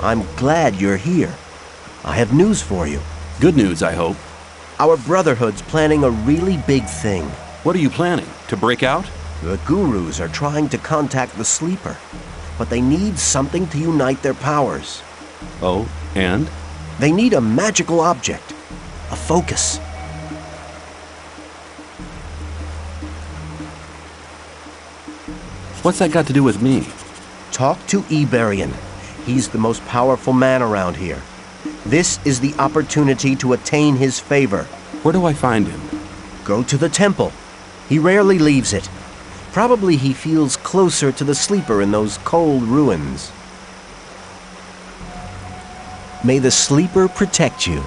I'm glad you're here. I have news for you. Good news, I hope. Our Brotherhood's planning a really big thing. What are you planning? To break out? The Gurus are trying to contact the Sleeper, but they need something to unite their powers. Oh, and? They need a magical object, a focus. What's that got to do with me? Talk to Iberian. He's the most powerful man around here. This is the opportunity to attain his favor. Where do I find him? Go to the temple. He rarely leaves it. Probably he feels closer to the Sleeper in those cold ruins. May the Sleeper protect you.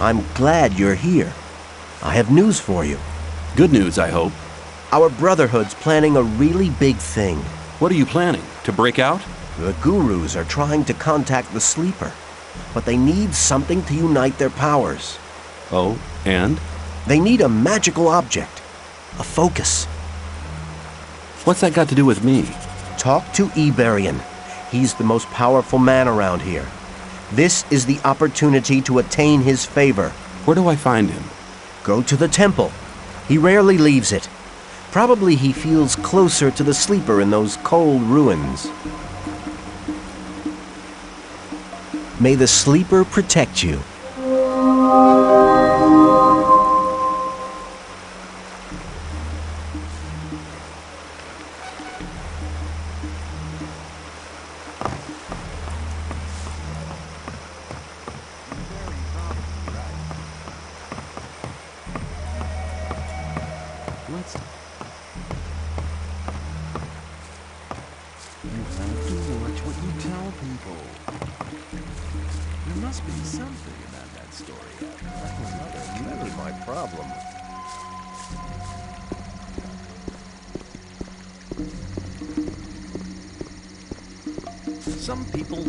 I'm glad you're here. I have news for you. Good news, I hope. Our Brotherhood's planning a really big thing. What are you planning? To break out? The Gurus are trying to contact the Sleeper, but they need something to unite their powers. Oh, and? They need a magical object, a focus. What's that got to do with me? Talk to Iberian. He's the most powerful man around here. This is the opportunity to attain his favor. Where do I find him? Go to the temple. He rarely leaves it. Probably he feels closer to the sleeper in those cold ruins. May the sleeper protect you. Let's... You have to watch what you tell people. There must be something about that story. That's really my problem. Some people...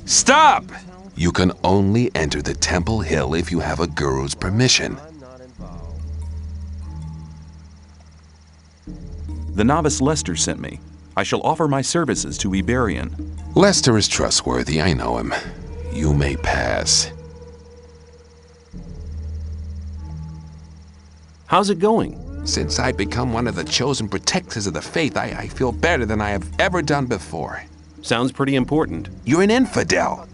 Stop! You can only enter the Temple Hill if you have a guru's permission. The novice Lester sent me. I shall offer my services to Iberian. Lester is trustworthy, I know him. You may pass. How's it going? Since I've become one of the chosen protectors of the faith, I feel better than I have ever done before. Sounds pretty important. You're an infidel.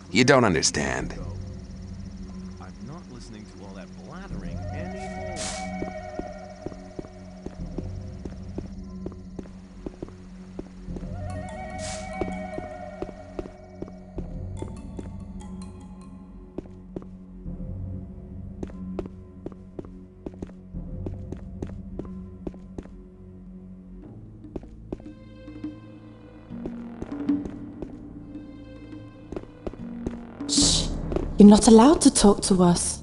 You don't understand. I'm not listening to all that blathering anymore. Shh! You're not allowed to talk to us.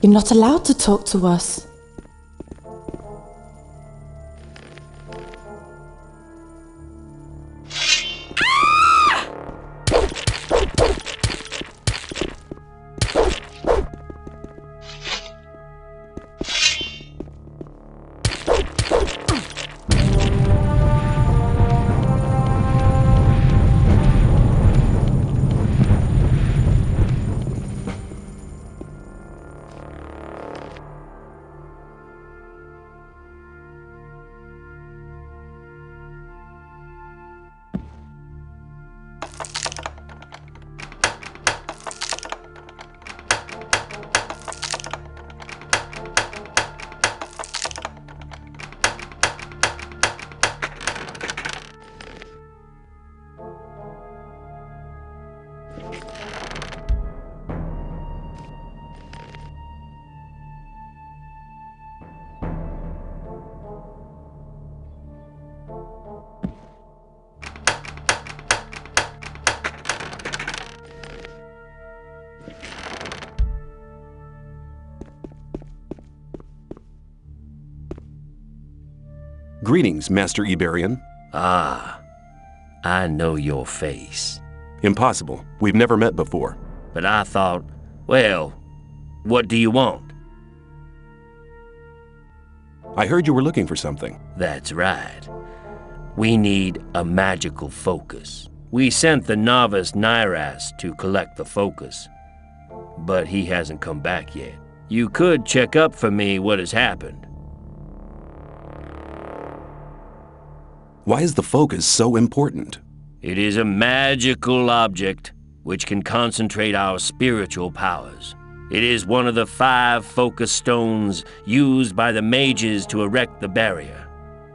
You're not allowed to talk to us. Greetings, Master Iberian. Ah, I know your face. Impossible. We've never met before. But I thought, well, what do you want? I heard you were looking for something. That's right. We need a magical focus. We sent the novice Nyras to collect the focus, but he hasn't come back yet. You could check up for me what has happened. Why is the focus so important? It is a magical object which can concentrate our spiritual powers. It is one of the 5 focus stones used by the mages to erect the barrier.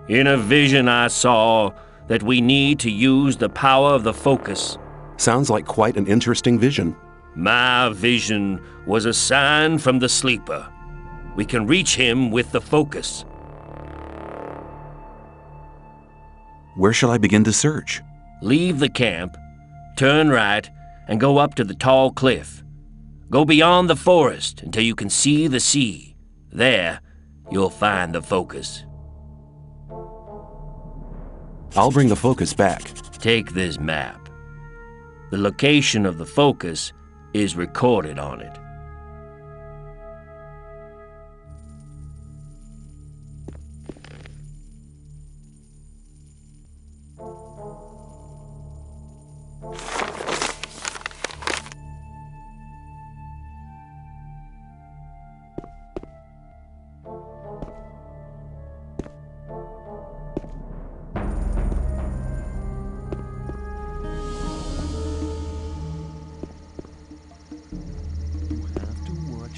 In a vision I saw that we need to use the power of the focus. Sounds like quite an interesting vision. My vision was a sign from the sleeper. We can reach him with the focus. Where shall I begin to search? Leave the camp, turn right, and go up to the tall cliff. Go beyond the forest until you can see the sea. There, you'll find the focus. I'll bring the focus back. Take this map. The location of the focus is recorded on it.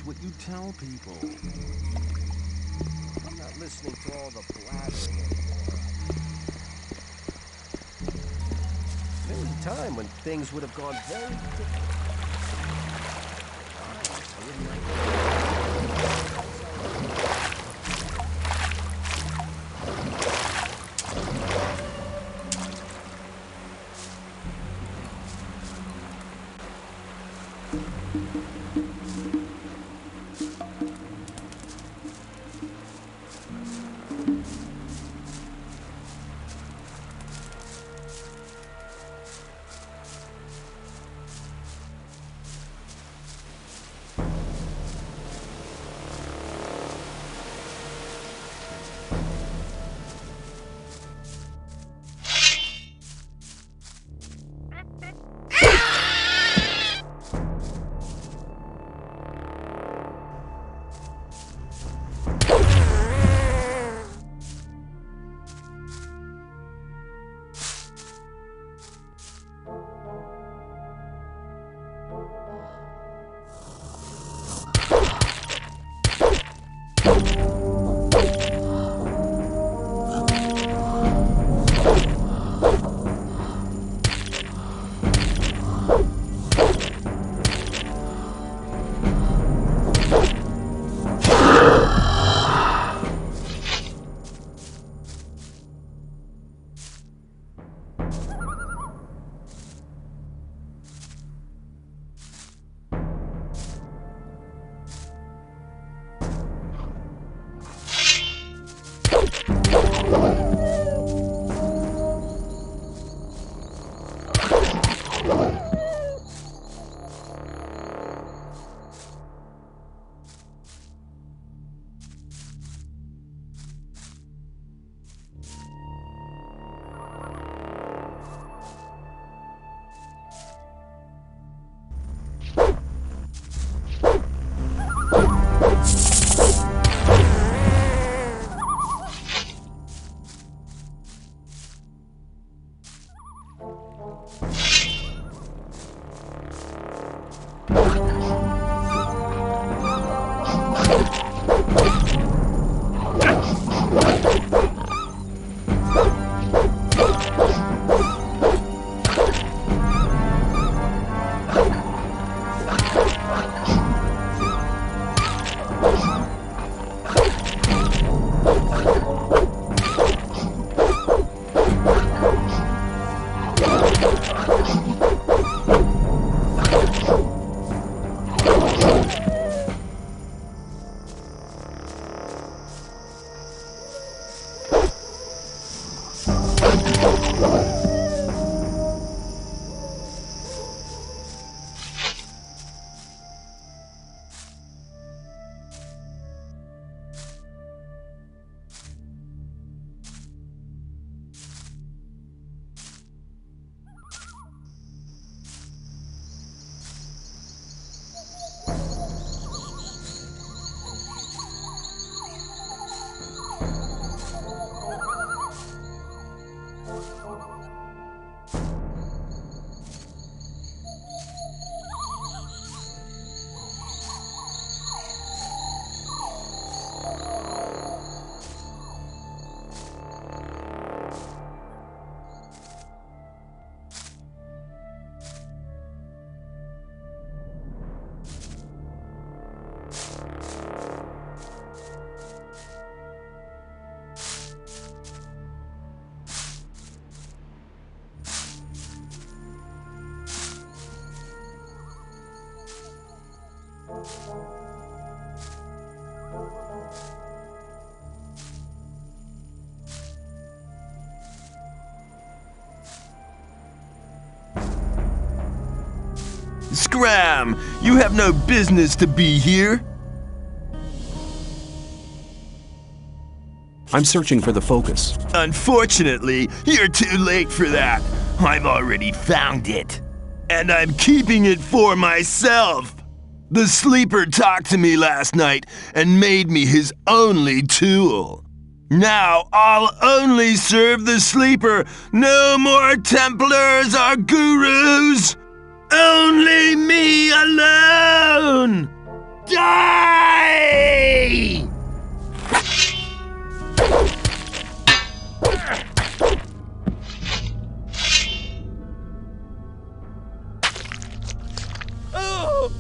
What you tell people. I'm not listening to all the blathering anymore. There was a time when things would have gone very different. Scram! You have no business to be here. I'm searching for the focus. Unfortunately, you're too late for that. I've already found it. And I'm keeping it for myself. The sleeper talked to me last night and made me his only tool. Now I'll only serve the sleeper. No more Templars or gurus. Only me alone! Die! Oh!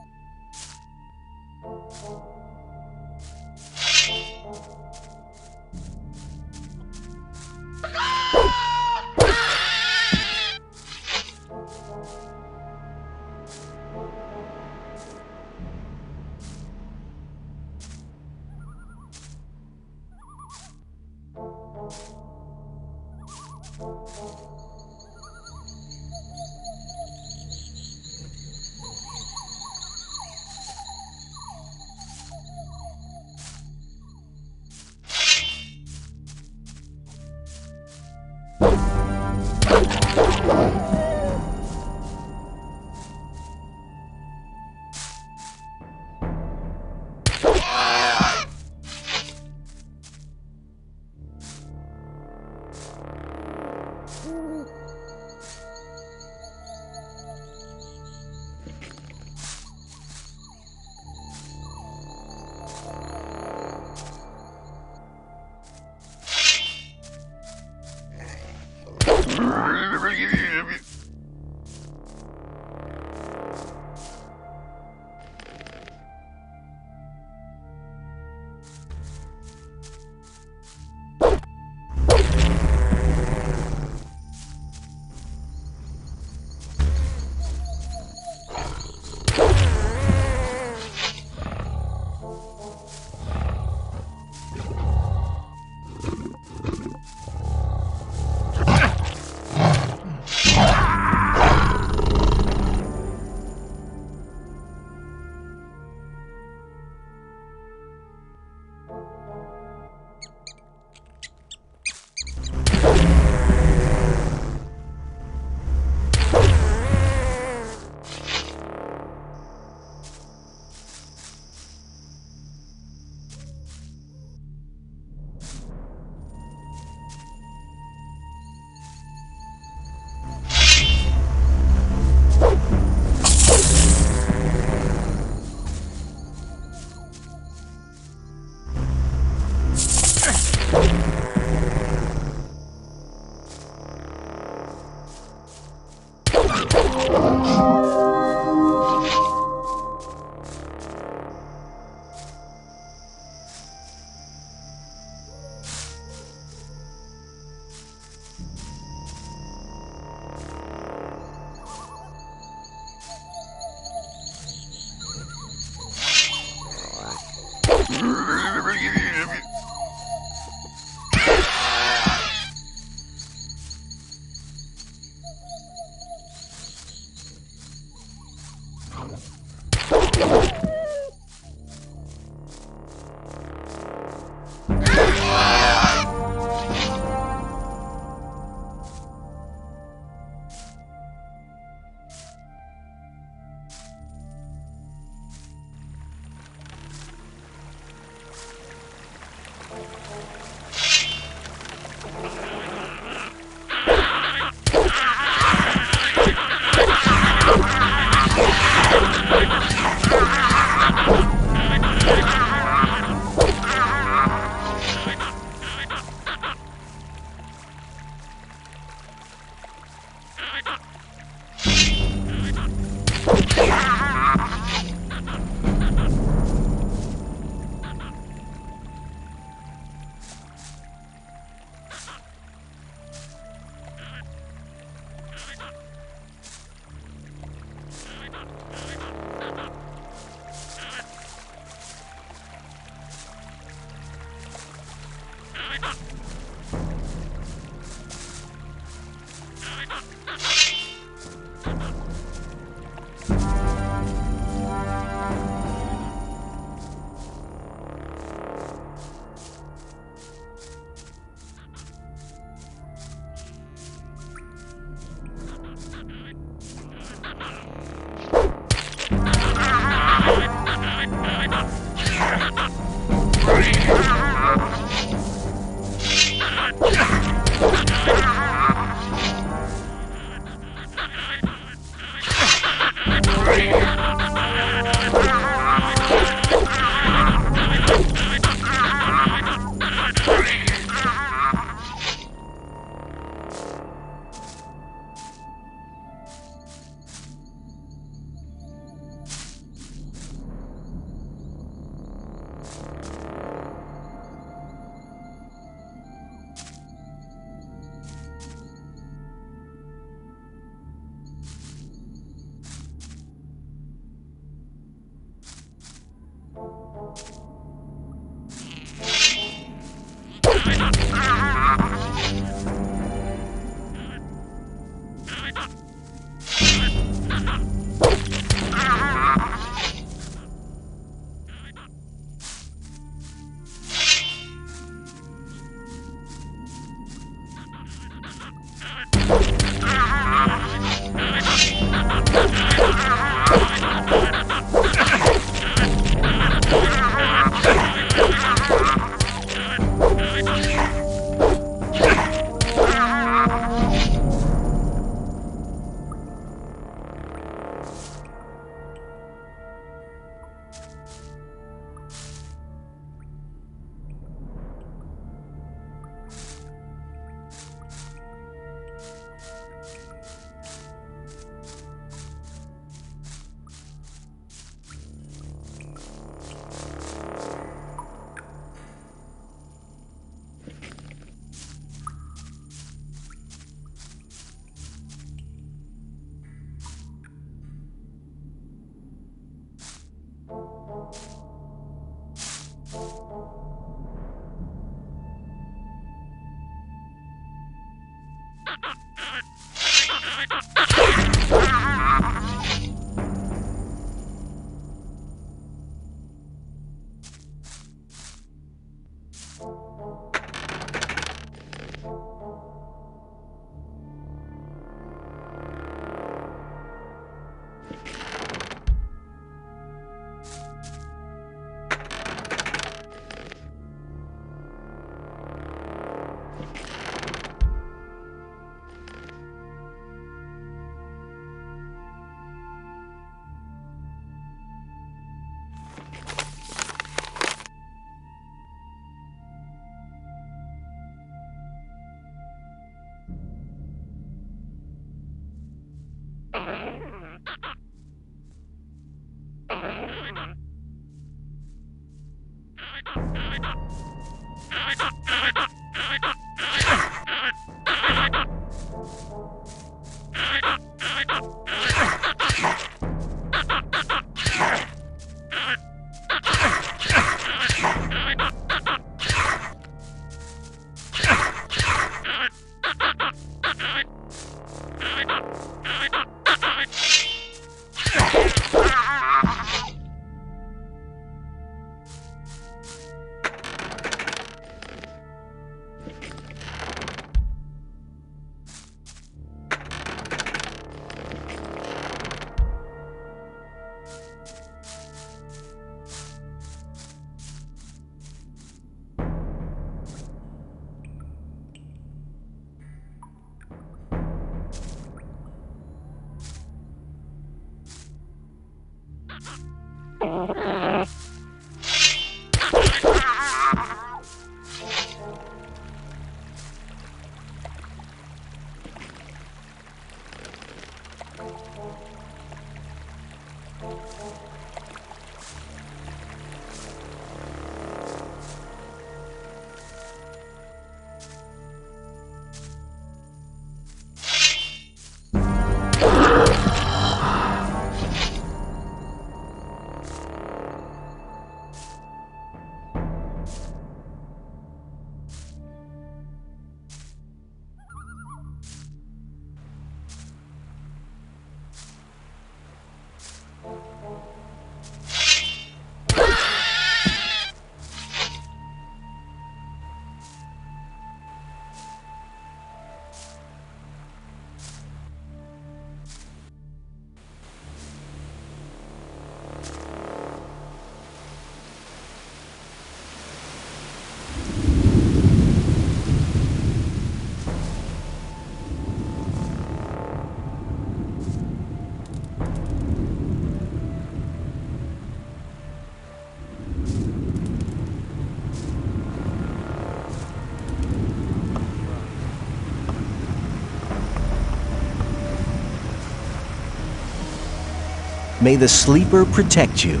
May the sleeper protect you.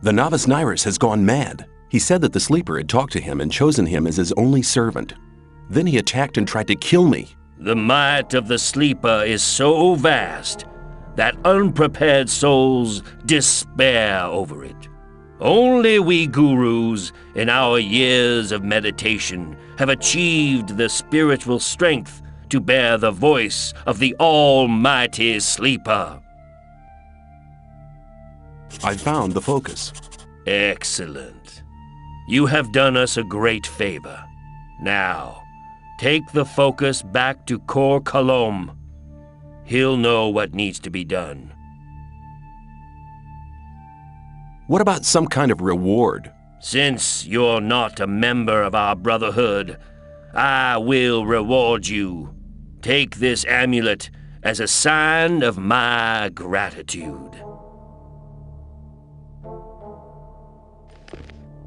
The novice Nyrus has gone mad. He said that the sleeper had talked to him and chosen him as his only servant. Then he attacked and tried to kill me. The might of the sleeper is so vast that unprepared souls despair over it. Only we gurus, in our years of meditation, have achieved the spiritual strength to bear the voice of the almighty sleeper. I found the focus. Excellent. You have done us a great favor. Now, take the focus back to Kor Kalom. He'll know what needs to be done. What about some kind of reward? Since you're not a member of our brotherhood, I will reward you. Take this amulet as a sign of my gratitude.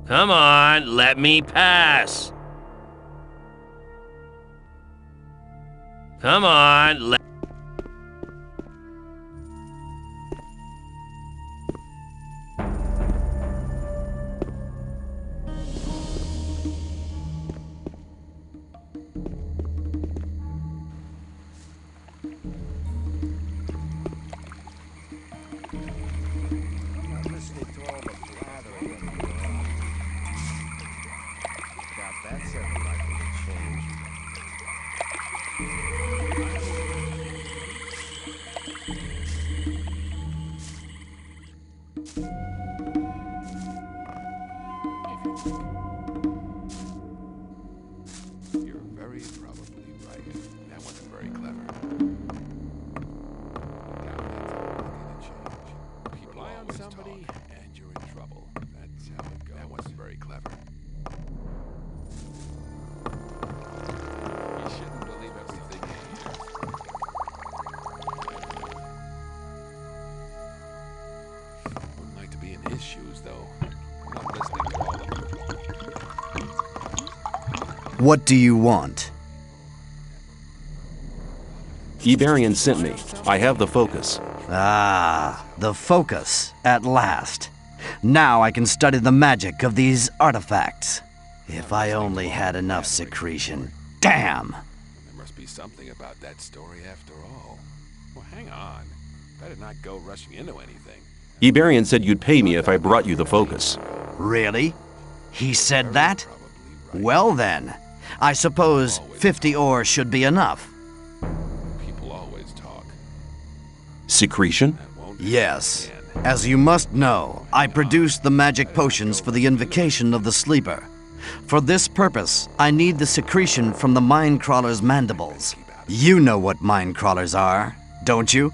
Come on, let me pass. Come on, You're very probably right. That wasn't very clever. Rely on somebody and you're in trouble. That's how it goes. That wasn't very clever. You shouldn't believe everything you hear. Wouldn't like to be in his shoes, though. I'm not listening to all of them. What do you want? Iberian sent me. I have the focus. Ah, the focus, at last. Now I can study the magic of these artifacts. If I only had enough secretion. Damn! There must be something about that story after all. Well, hang on. Better not go rushing into anything. Iberian said you'd pay me if I brought you the focus. Really? He said that? Well then, I suppose 50 ore should be enough. People always talk. Secretion? Yes. As you must know, I produced the magic potions for the invocation of the sleeper. For this purpose, I need the secretion from the mine crawler's mandibles. You know what mind crawlers are, don't you?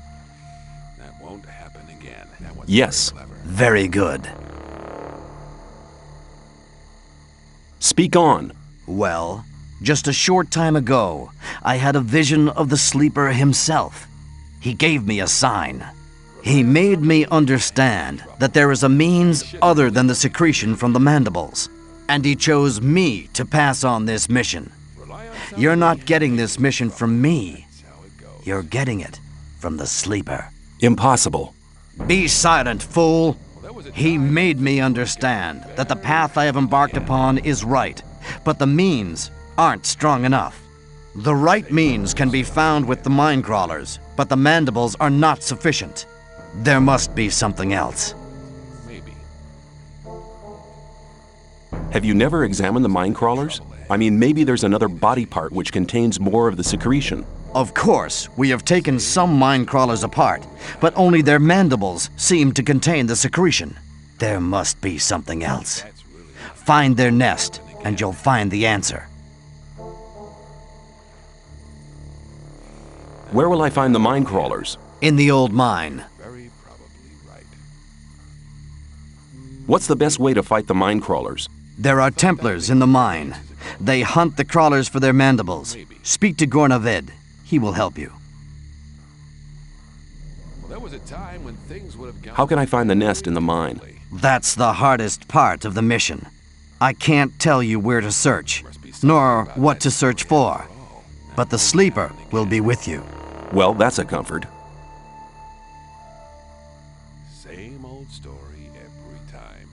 That won't happen again. That was Yes. very clever. Very good. Speak on. Well, just a short time ago, I had a vision of the sleeper himself. He gave me a sign. He made me understand that there is a means other than the secretion from the mandibles, and he chose me to pass on this mission. You're not getting this mission from me. You're getting it from the sleeper. Impossible. Be silent, fool! He made me understand that the path I have embarked upon is right, but the means aren't strong enough. The right means can be found with the mind crawlers, but the mandibles are not sufficient. There must be something else. Maybe. Have you never examined the mind crawlers? I mean, maybe there's another body part which contains more of the secretion. Of course, we have taken some mind crawlers apart, but only their mandibles seem to contain the secretion. There must be something else. Find their nest, and you'll find the answer. Where will I find the mind crawlers? In the old mine. Very probably right. What's the best way to fight the mind crawlers? There are Templars in the mine. They hunt the crawlers for their mandibles. Speak to Gornaved. He will help you. Well, there was a time when things would have gone. How can I find the nest in the mine? That's the hardest part of the mission. I can't tell you where to search, nor what to search for, but the sleeper will be with you. Well, that's a comfort. Same old story every time.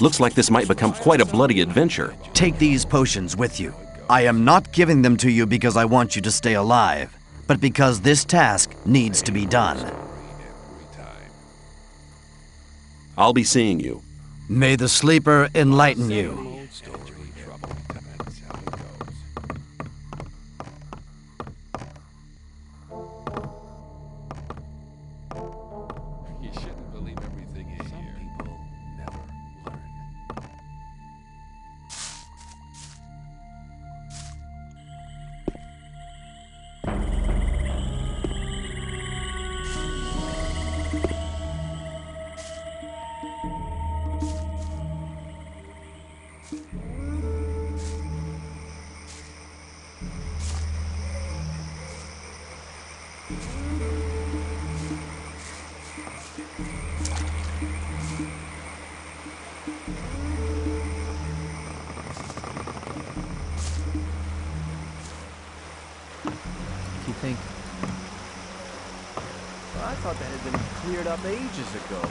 Looks like this might become quite a bloody adventure. Take these potions with you. I am not giving them to you because I want you to stay alive, but because this task needs to be done. Every time. I'll be seeing you. May the sleeper enlighten you. Old story, trouble. That's how it goes. You shouldn't believe everything you hear. Some people never learn. You think? Well, I thought that had been cleared up ages ago.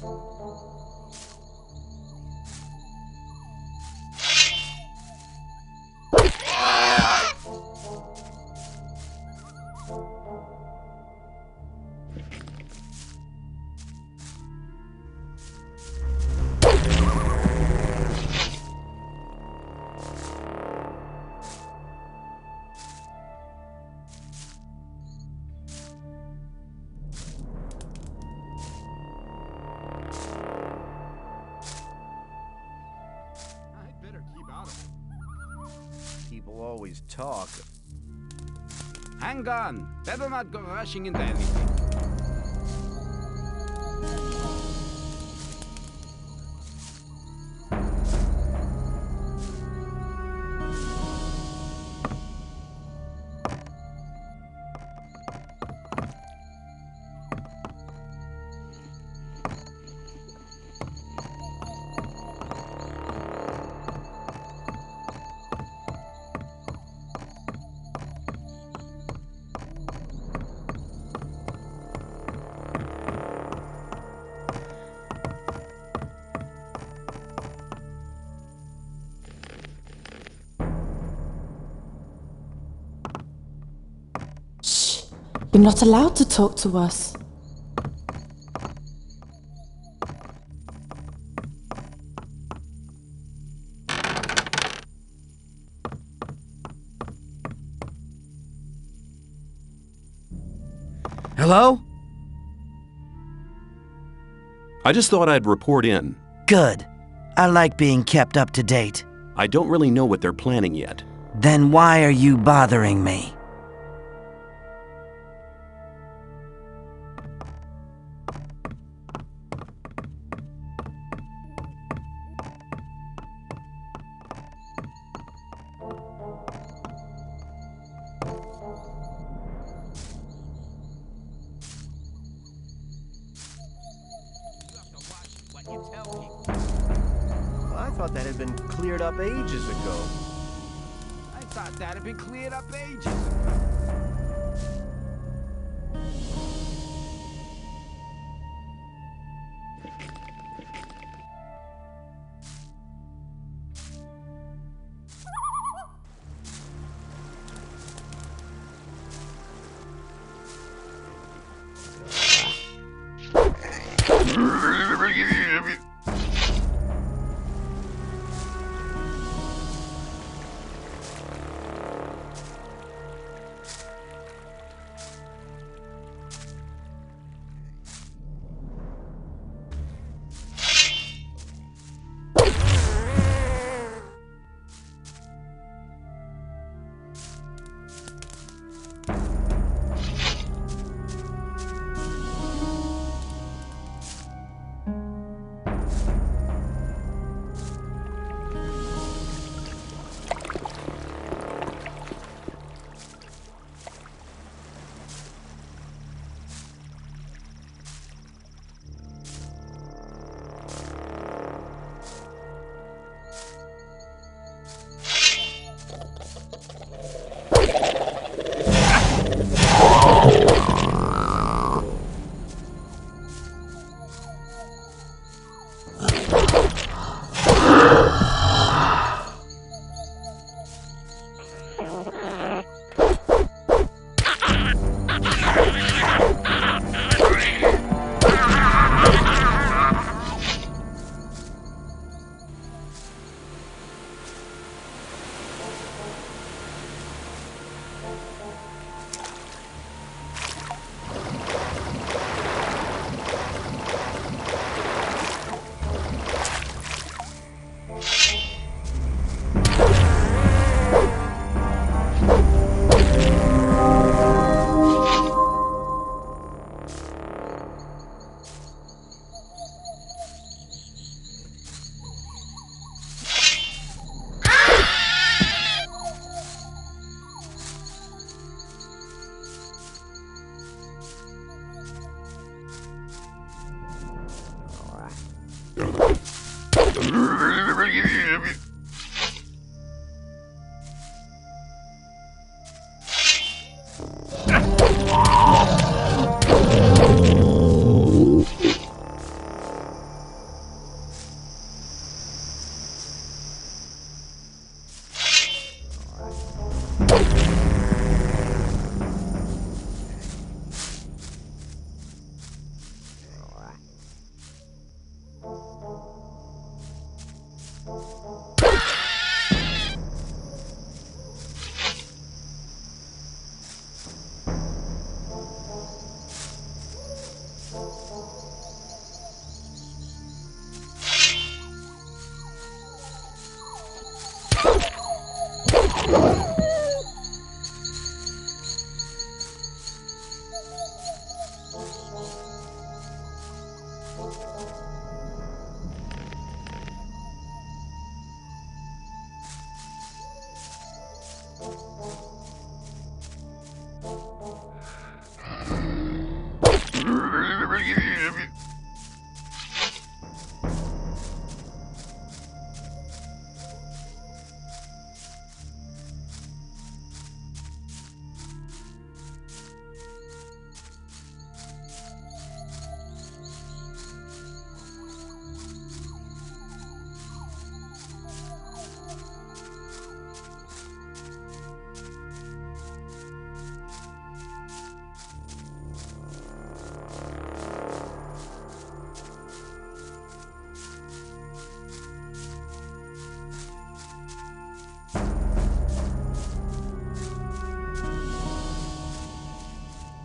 I'd better keep out of it. People always talk. Hang on. Better not go rushing into anything. Shh! You're not allowed to talk to us. Hello? I just thought I'd report in. Good. I like being kept up to date. I don't really know what they're planning yet. Then why are you bothering me? I thought that had been cleared up ages ago. I thought that had been cleared up ages ago.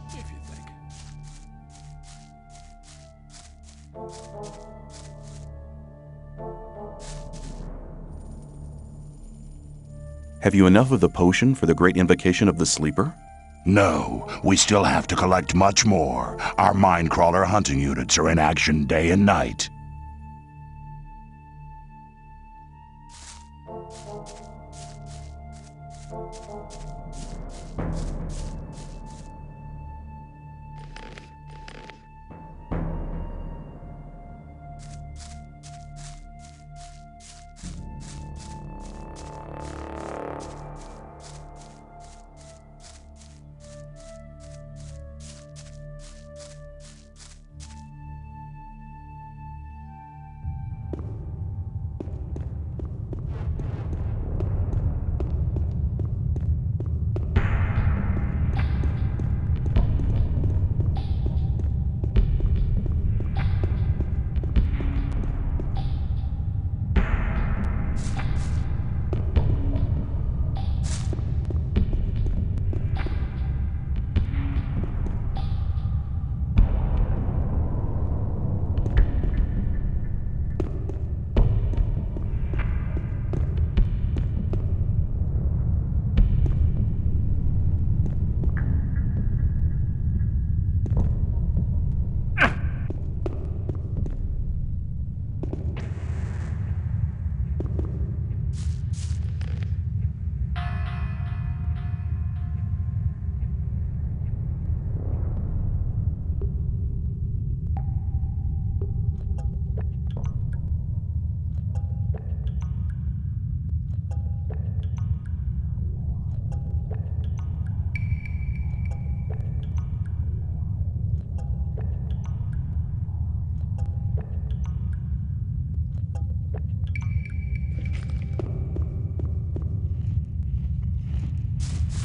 If you think. Have you enough of the potion for the great invocation of the sleeper? No, we still have to collect much more. Our Mindcrawler hunting units are in action day and night.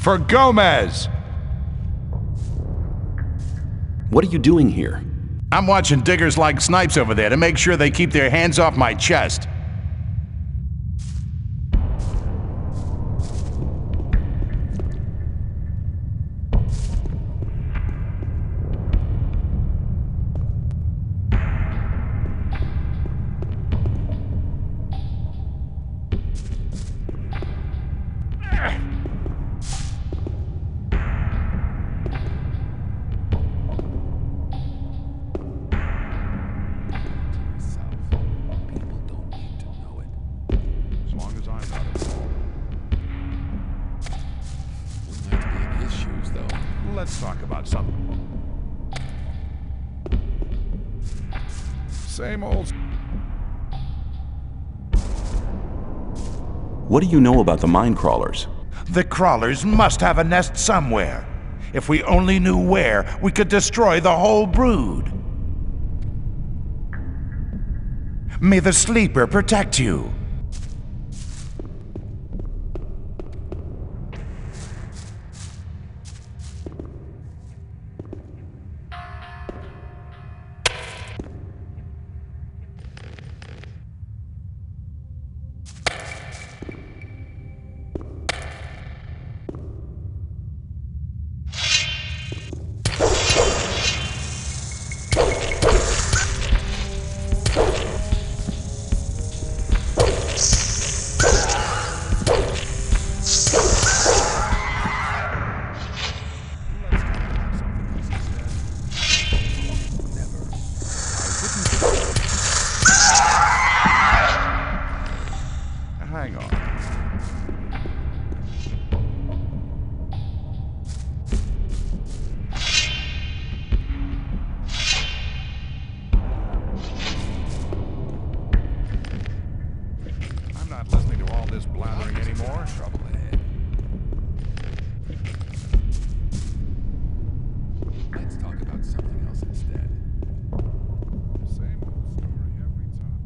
For Gomez! What are you doing here? I'm watching diggers like snipes over there to make sure they keep their hands off my chest. Let's talk about something. Same old. What do you know about the Mindcrawlers? The crawlers must have a nest somewhere. If we only knew where, we could destroy the whole brood. May the sleeper protect you. this blathering anymore. Trouble ahead. Let's talk about something else instead. Same old story every time.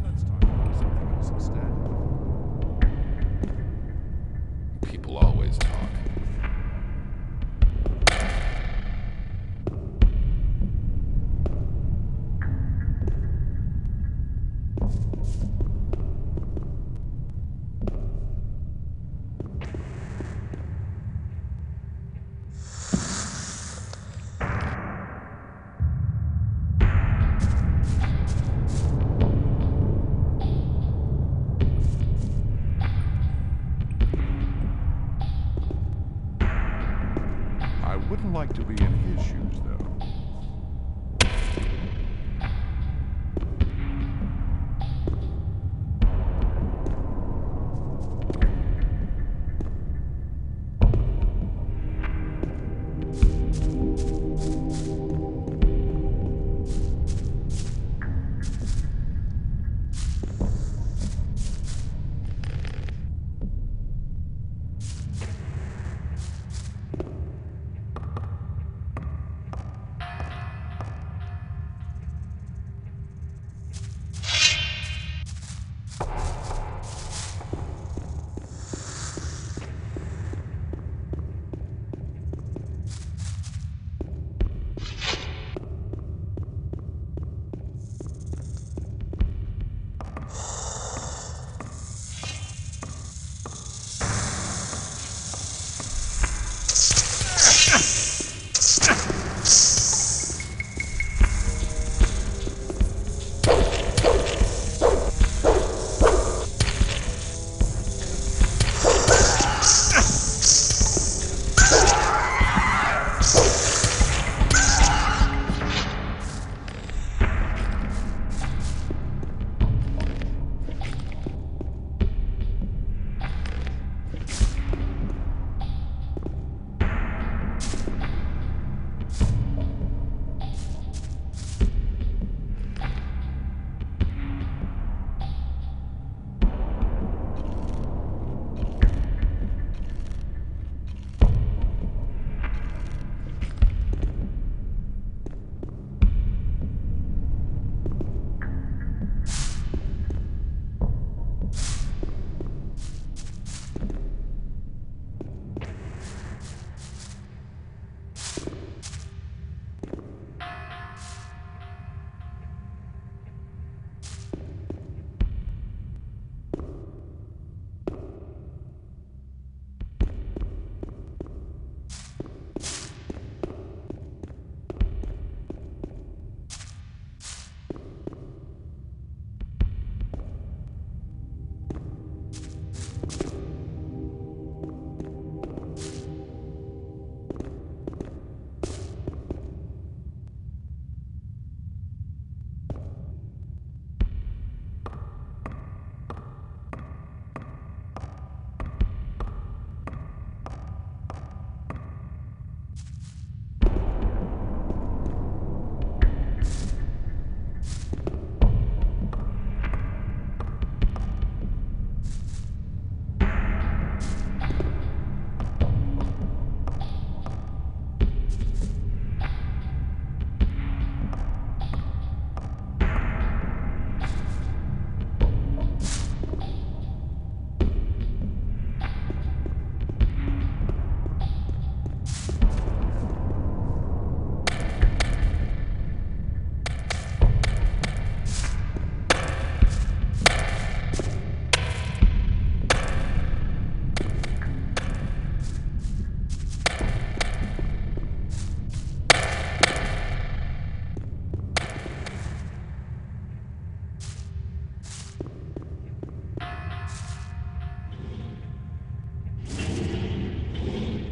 Let's talk about something else instead. People always talk. I wouldn't like to be in his shoes, though.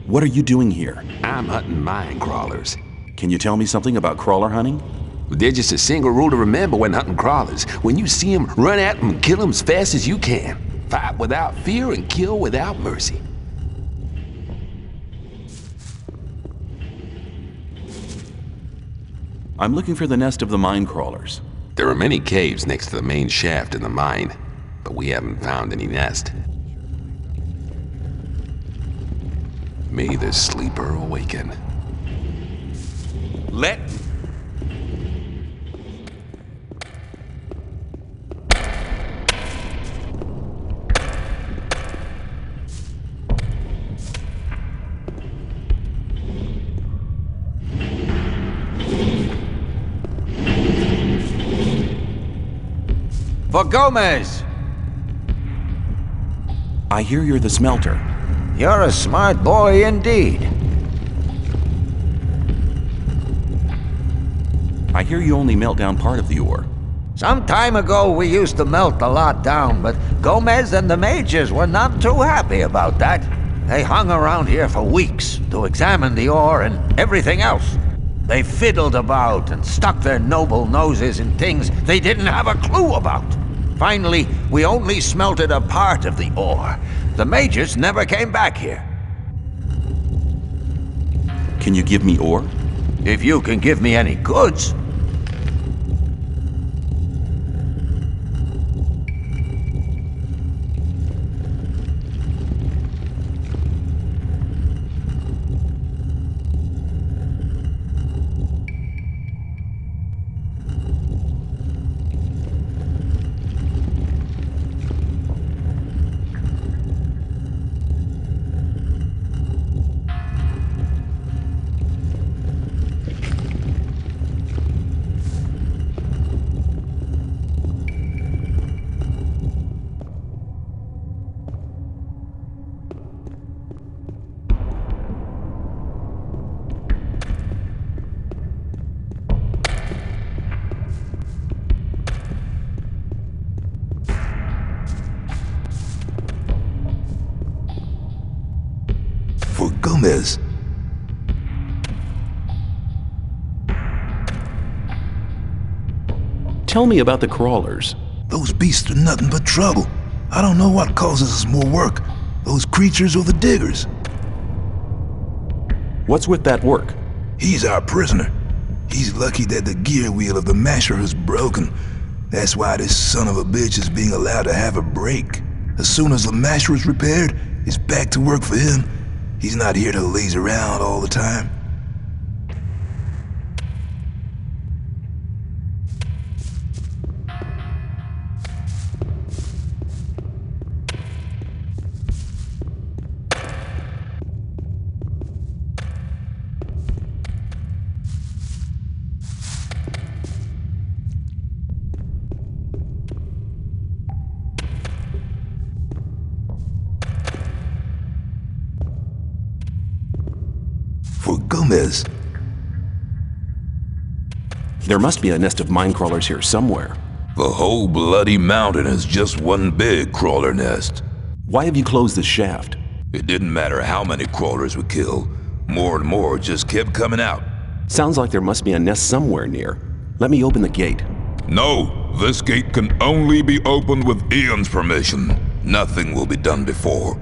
What are you doing here? I'm hunting mine crawlers. Can you tell me something about crawler hunting? There's just a single rule to remember when hunting crawlers. When you see them, run at them and kill them as fast as you can. Fight without fear and kill without mercy. I'm looking for the nest of the mine crawlers. There are many caves next to the main shaft in the mine, but we haven't found any nest. May the sleeper awaken. Let... For Gomez! I hear you're the smelter. You're a smart boy indeed. I hear you only melt down part of the ore. Some time ago we used to melt a lot down, but Gomez and the mages were not too happy about that. They hung around here for weeks to examine the ore and everything else. They fiddled about and stuck their noble noses in things they didn't have a clue about. Finally, we only smelted a part of the ore. The mages never came back here. Can you give me ore? If you can give me any goods. For Gomez. Tell me about the crawlers. Those beasts are nothing but trouble. I don't know what causes us more work, those creatures or the diggers. What's with that work? He's our prisoner. He's lucky that the gear wheel of the masher is broken. That's why this son of a bitch is being allowed to have a break. As soon as the masher is repaired, it's back to work for him. He's not here to laze around all the time. For Gomez. There must be a nest of mine crawlers here somewhere. The whole bloody mountain is just one big crawler nest. Why have you closed this shaft? It didn't matter how many crawlers we killed. More and more just kept coming out. Sounds like there must be a nest somewhere near. Let me open the gate. No, this gate can only be opened with Ian's permission. Nothing will be done before.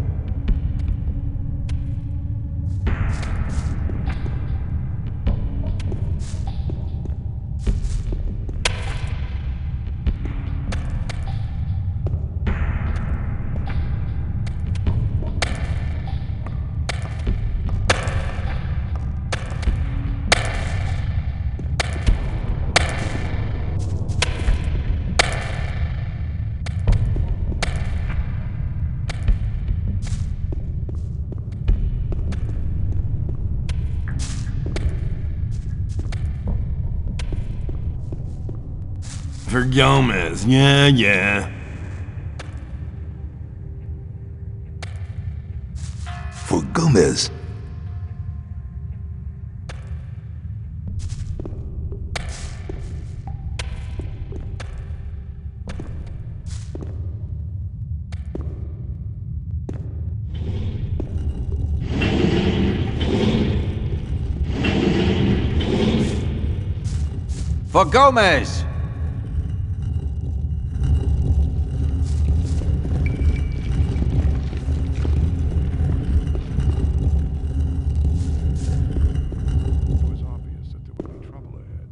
For Gomez, yeah. For Gomez. For Gomez! It was obvious that there would be trouble ahead.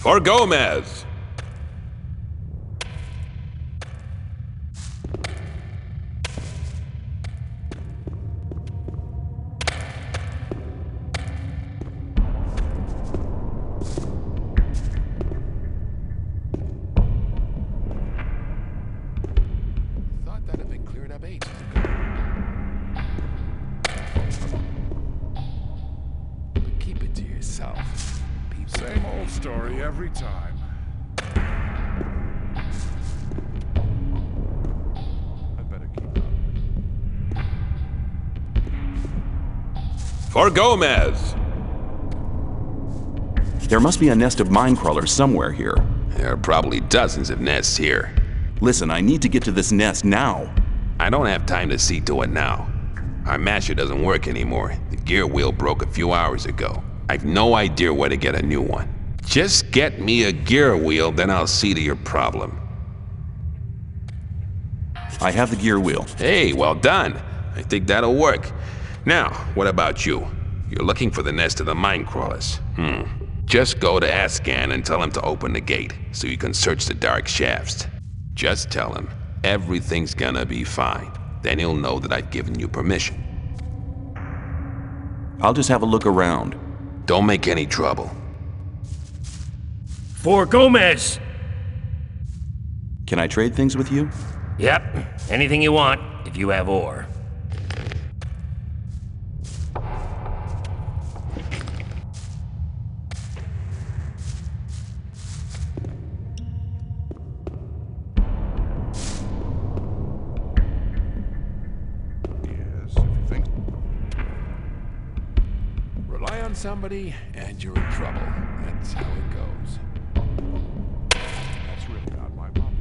For Gomez! Thought that had been cleared up ages ago. But keep it to yourself. Same old story every time. I better keep up. For Gomez! There must be a nest of mine crawlers somewhere here. There are probably dozens of nests here. Listen, I need to get to this nest now. I don't have time to see to it now. Our masher doesn't work anymore. The gear wheel broke a few hours ago. I've no idea where to get a new one. Just get me a gear wheel, then I'll see to your problem. I have the gear wheel. Hey, well done. I think that'll work. Now, what about you? You're looking for the nest of the mine crawlers. Just go to Ascan and tell him to open the gate, so you can search the dark shafts. Just tell him everything's gonna be fine. Then he'll know that I've given you permission. I'll just have a look around. Don't make any trouble. For Gomez! Can I trade things with you? Yep, anything you want, if you have ore. Yes, if you think. Rely on somebody, and you're in trouble. That's how it goes. That's really not my problem.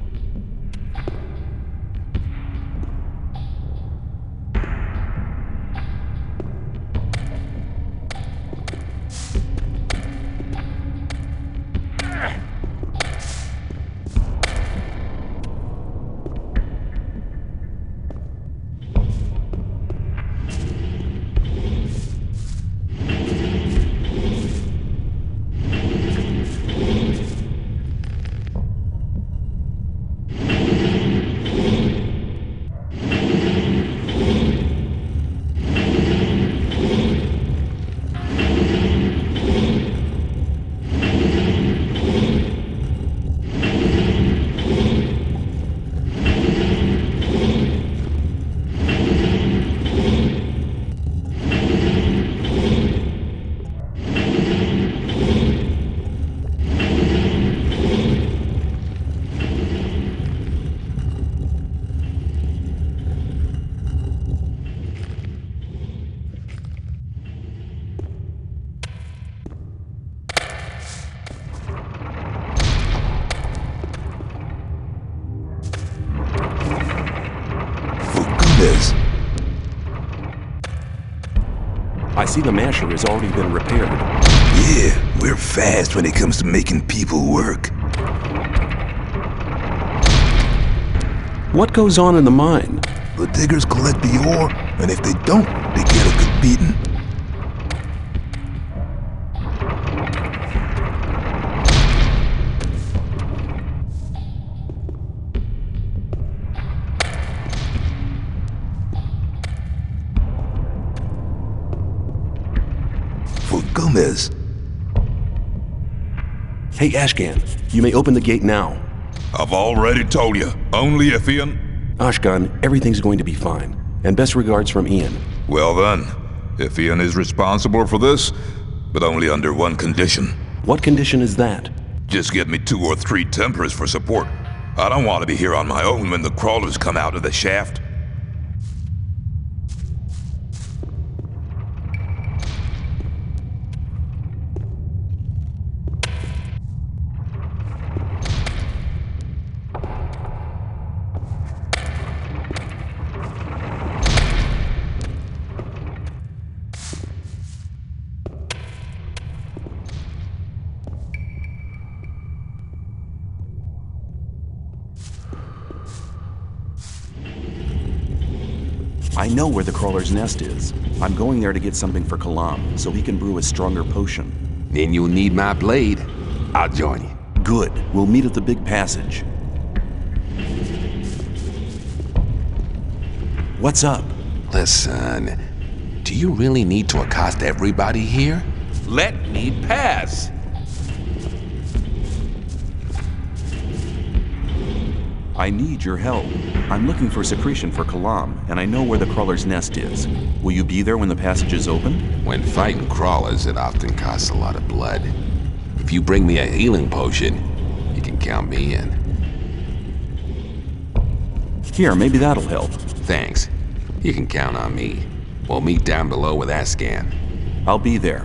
I see the masher has already been repaired. Yeah, we're fast when it comes to making people work. What goes on in the mine? The diggers collect the ore, and if they don't, they get a good beating. For Gomez. Hey, Ashgan, you may open the gate now. I've already told you, only if Ian... Ashgan, everything's going to be fine. And best regards from Ian. Well then, if Ian is responsible for this, but only under one condition. What condition is that? Just get me 2 or 3 Templars for support. I don't want to be here on my own when the crawlers come out of the shaft. I know where the crawler's nest is. I'm going there to get something for Kalam, so he can brew a stronger potion. Then you'll need my blade. I'll join you. Good. We'll meet at the big passage. What's up? Listen, do you really need to accost everybody here? Let me pass. I need your help. I'm looking for secretion for Kalam, and I know where the crawler's nest is. Will you be there when the passage is open? When fighting crawlers, it often costs a lot of blood. If you bring me a healing potion, you can count me in. Here, maybe that'll help. Thanks. You can count on me. We'll meet down below with Ascan. I'll be there.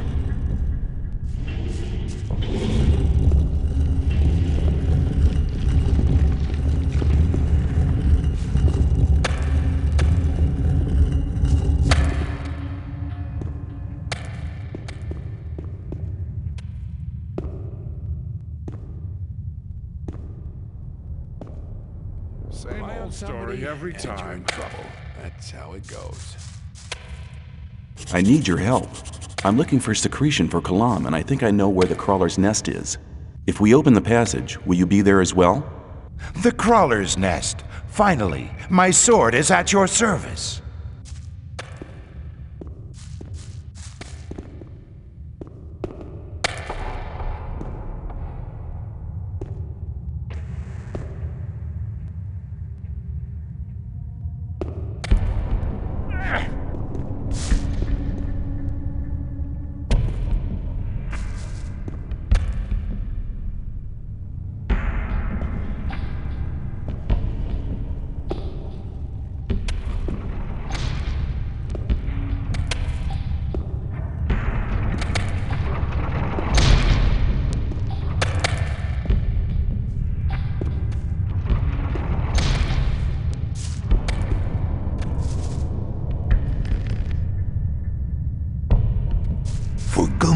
Same old story every And you're in time. trouble. That's how it goes. I need your help. I'm looking for secretion for Kalam, and I think I know where the crawler's nest is. If we open the passage, will you be there as well? The crawler's nest. Finally, my sword is at your service.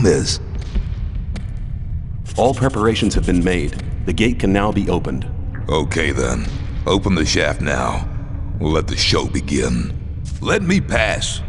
Gomez? All preparations have been made. The gate can now be opened. Okay then. Open the shaft now. We'll let the show begin. Let me pass.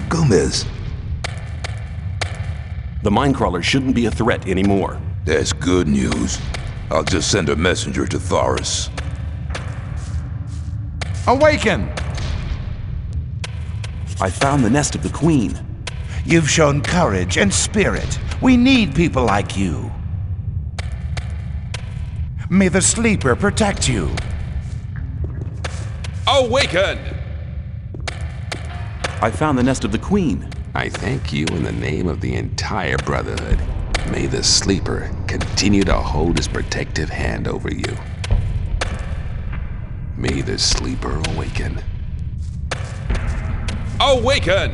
Gomez. The minecrawler shouldn't be a threat anymore. That's good news. I'll just send a messenger to Thoris. Awaken! I found the nest of the queen. You've shown courage and spirit. We need people like you. May the sleeper protect you. Awaken! I found the nest of the queen. I thank you in the name of the entire Brotherhood. May the Sleeper continue to hold his protective hand over you. May the Sleeper awaken. Awaken!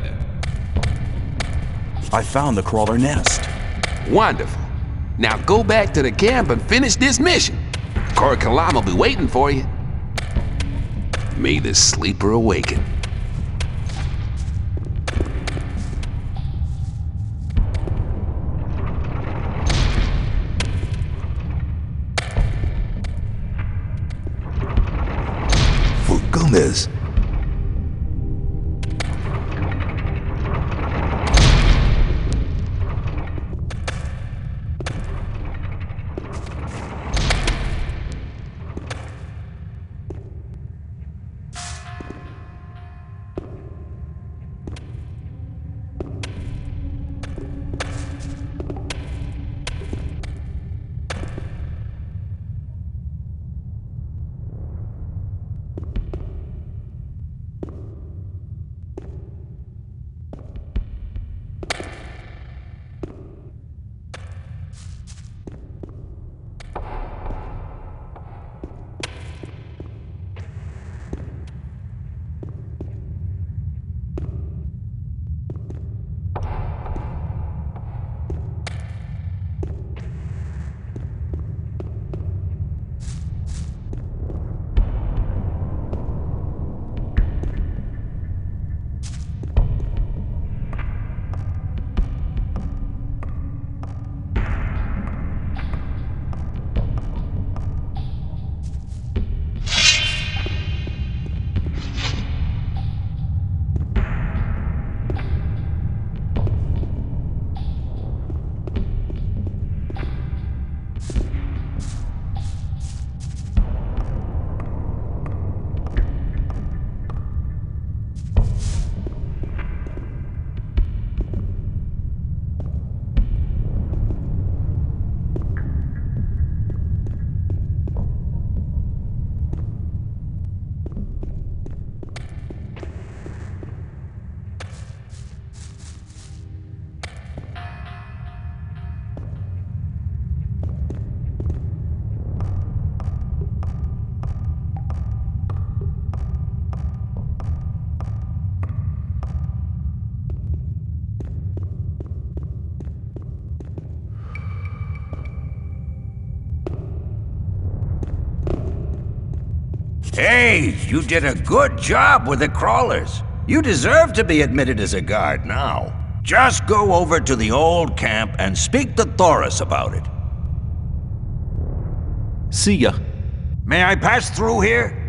I found the crawler nest. Wonderful. Now go back to the camp and finish this mission. Cor Kalam will be waiting for you. May the Sleeper awaken. For Gomez. Hey, you did a good job with the crawlers. You deserve to be admitted as a guard now. Just go over to the old camp and speak to Thoris about it. See ya. May I pass through here?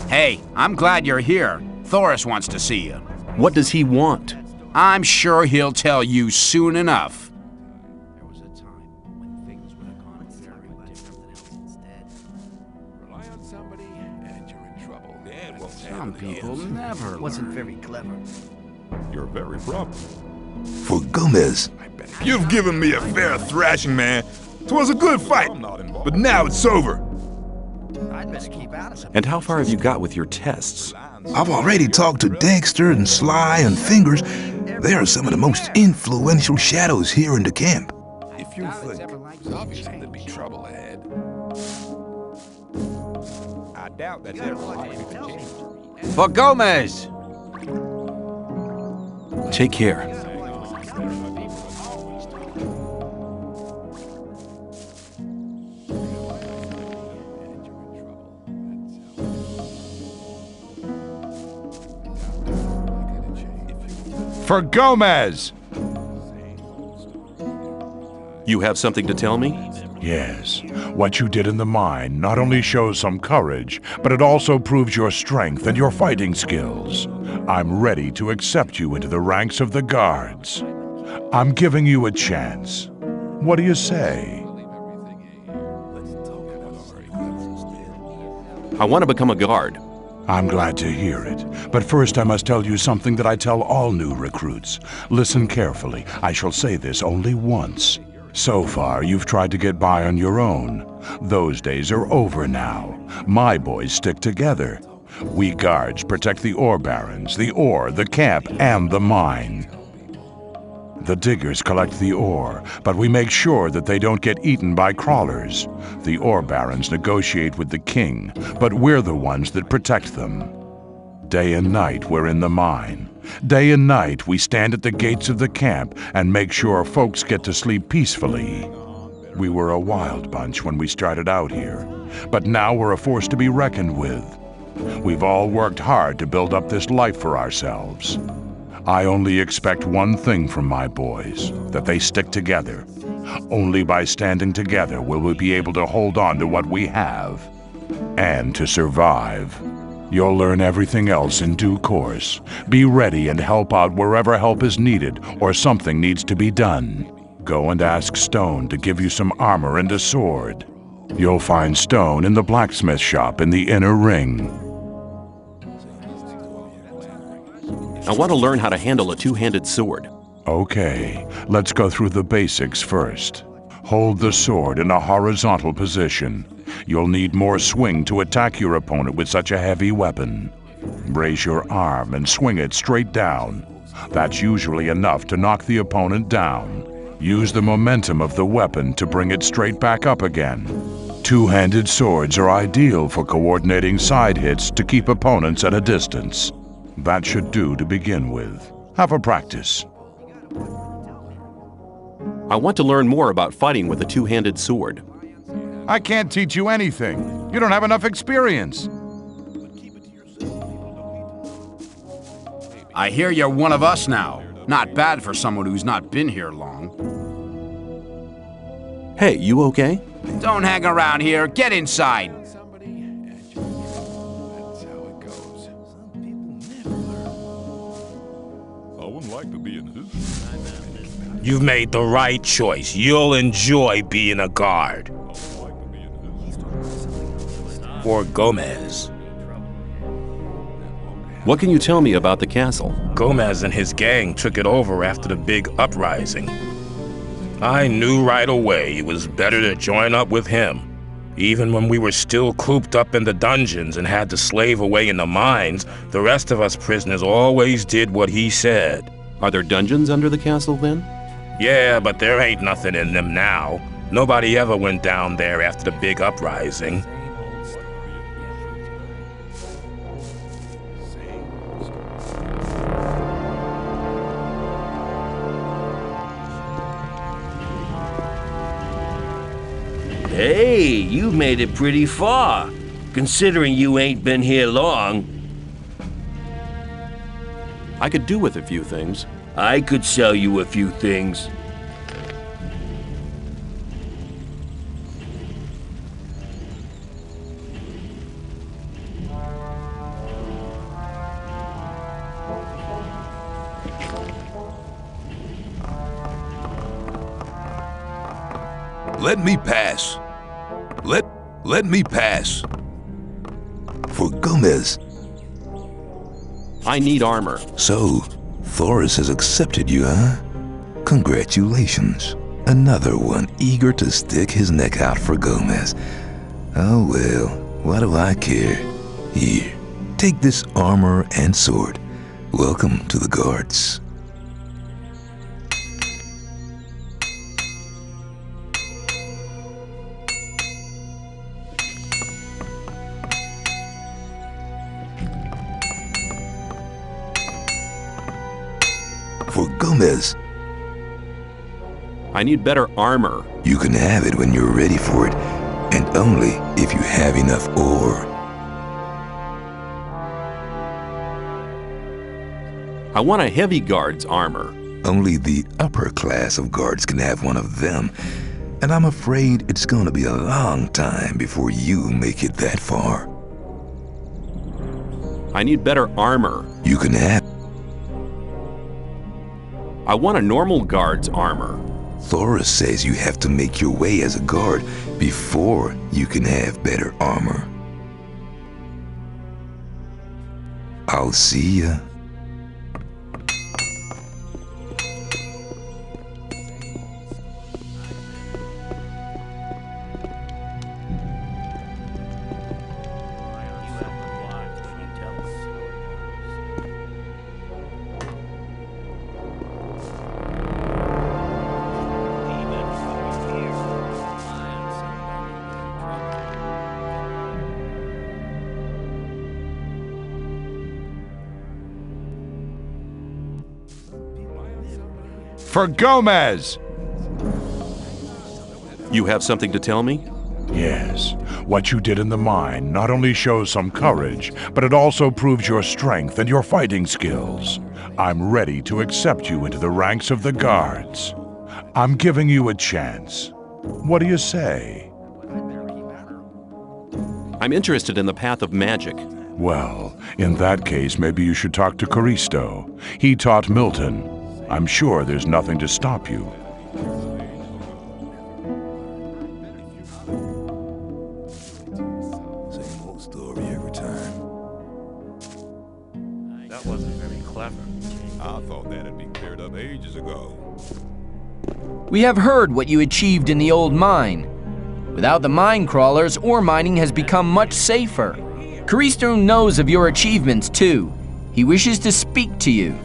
Hey, I'm glad you're here. Thoris wants to see you. What does he want? I'm sure he'll tell you soon enough. There was a time when things would have gone very different than instead. Rely on somebody and you're in trouble. Dan will Some people never Wasn't learn. very clever. You're very proper. For Gomez, you've given me a fair thrashing, man. 'Twas a good fight, but now it's over. I'd better keep out of some. And how far have you got with your tests? I've already talked to Dexter and Sly and Fingers. They are some of the most influential shadows here in the camp. If you think there's obviously to be trouble ahead. I doubt that's ever likely to change. For Gomez! Take care. For Gomez! You have something to tell me? Yes. What you did in the mine not only shows some courage, but it also proves your strength and your fighting skills. I'm ready to accept you into the ranks of the guards. I'm giving you a chance. What do you say? I want to become a guard. I'm glad to hear it. But first I must tell you something that I tell all new recruits. Listen carefully. I shall say this only once. So far, you've tried to get by on your own. Those days are over now. My boys stick together. We guards protect the ore barons, the ore, the camp, and the mine. The diggers collect the ore, but we make sure that they don't get eaten by crawlers. The ore barons negotiate with the king, but we're the ones that protect them. Day and night we're in the mine. Day and night we stand at the gates of the camp and make sure folks get to sleep peacefully. We were a wild bunch when we started out here, but now we're a force to be reckoned with. We've all worked hard to build up this life for ourselves. I only expect one thing from my boys, that they stick together. Only by standing together will we be able to hold on to what we have, and to survive. You'll learn everything else in due course. Be ready and help out wherever help is needed or something needs to be done. Go and ask Stone to give you some armor and a sword. You'll find Stone in the blacksmith shop in the inner ring. I want to learn how to handle a two-handed sword. Okay, let's go through the basics first. Hold the sword in a horizontal position. You'll need more swing to attack your opponent with such a heavy weapon. Raise your arm and swing it straight down. That's usually enough to knock the opponent down. Use the momentum of the weapon to bring it straight back up again. Two-handed swords are ideal for coordinating side hits to keep opponents at a distance. That should do to begin with. Have a practice. I want to learn more about fighting with a two-handed sword. I can't teach you anything. You don't have enough experience. I hear you're one of us now. Not bad for someone who's not been here long. Hey, you okay? Don't hang around here. Get inside. You've made the right choice. You'll enjoy being a guard. For Gomez. What can you tell me about the castle? Gomez and his gang took it over after the big uprising. I knew right away it was better to join up with him. Even when we were still cooped up in the dungeons and had to slave away in the mines, the rest of us prisoners always did what he said. Are there dungeons under the castle then? Yeah, but there ain't nothing in them now. Nobody ever went down there after the big uprising. Hey, you made it pretty far, considering you ain't been here long. I could do with a few things. I could sell you a few things. Let me pass. Let me pass. For Gomez. I need armor. So, Thoris has accepted you, huh? Congratulations. Another one eager to stick his neck out for Gomez. Oh well, what do I care? Here, take this armor and sword. Welcome to the guards. For Gomez. I need better armor. You can have it when you're ready for it, and only if you have enough ore. I want a heavy guard's armor. Only the upper class of guards can have one of them, and I'm afraid it's gonna be a long time before you make it that far. I need better armor. You can have. I want a normal guard's armor. Thoris says you have to make your way as a guard before you can have better armor. I'll see ya. For Gomez! You have something to tell me? Yes. What you did in the mine not only shows some courage, but it also proves your strength and your fighting skills. I'm ready to accept you into the ranks of the guards. I'm giving you a chance. What do you say? I'm interested in the path of magic. Well, in that case, maybe you should talk to Caristo. He taught Milton. I'm sure there's nothing to stop you. Same old story every time. That wasn't very clever. I thought that'd be cleared up ages ago. We have heard what you achieved in the old mine. Without the mine crawlers, ore mining has become much safer. Caristo knows of your achievements too. He wishes to speak to you.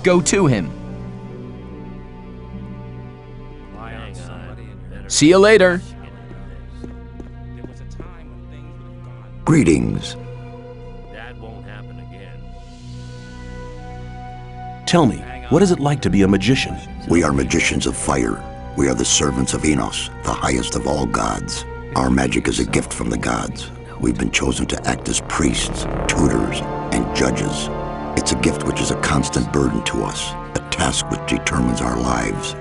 Go to him. See you later. Greetings. That won't happen again. Tell me, what is it like to be a magician? We are magicians of fire. We are the servants of Enos, the highest of all gods. Our magic is a gift from the gods. We've been chosen to act as priests, tutors, and judges. It's a gift which is a constant burden to us, a task which determines our lives.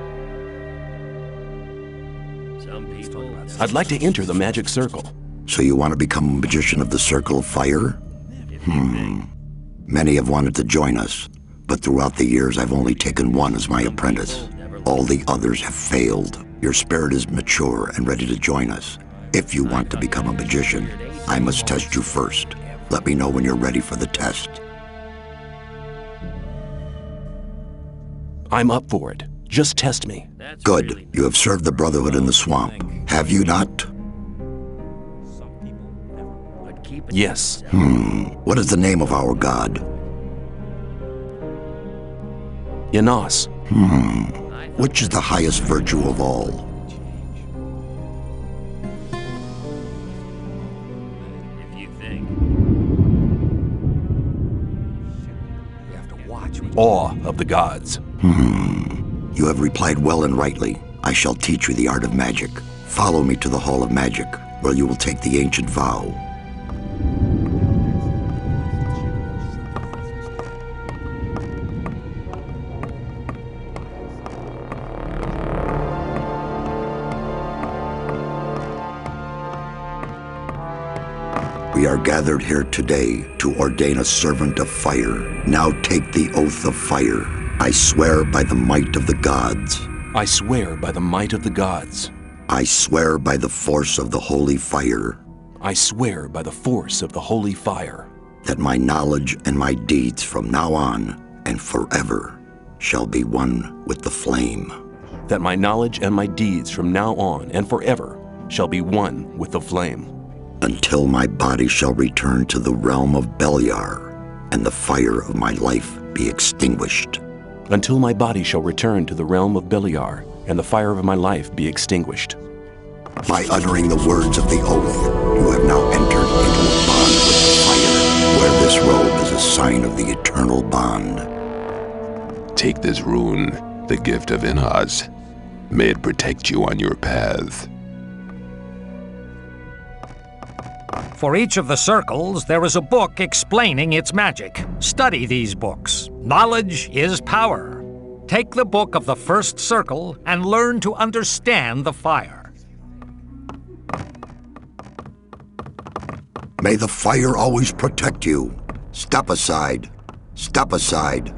I'd like to enter the magic circle. So you want to become a magician of the Circle of Fire? Many have wanted to join us, but throughout the years I've only taken one as my apprentice. All the others have failed. Your spirit is mature and ready to join us. If you want to become a magician, I must test you first. Let me know when you're ready for the test. I'm up for it. Just test me. Good. You have served the Brotherhood in the swamp. Have you not? Yes. What is the name of our god? Enos. Which is the highest virtue of all? Awe of the gods. You have replied well and rightly. I shall teach you the art of magic. Follow me to the Hall of Magic, where you will take the ancient vow. We are gathered here today to ordain a servant of fire. Now take the oath of fire. I swear by the might of the gods. I swear by the might of the gods. I swear by the force of the holy fire. I swear by the force of the holy fire. That my knowledge and my deeds from now on and forever shall be one with the flame. That my knowledge and my deeds from now on and forever shall be one with the flame. Until my body shall return to the realm of Beliar, and the fire of my life be extinguished. Until my body shall return to the realm of Beliar, and the fire of my life be extinguished. By uttering the words of the oath, you have now entered into a bond with the fire, where this robe is a sign of the eternal bond. Take this rune, the gift of Inaz. May it protect you on your path. For each of the circles, there is a book explaining its magic. Study these books. Knowledge is power. Take the book of the first circle and learn to understand the fire. May the fire always protect you. Step aside. Step aside.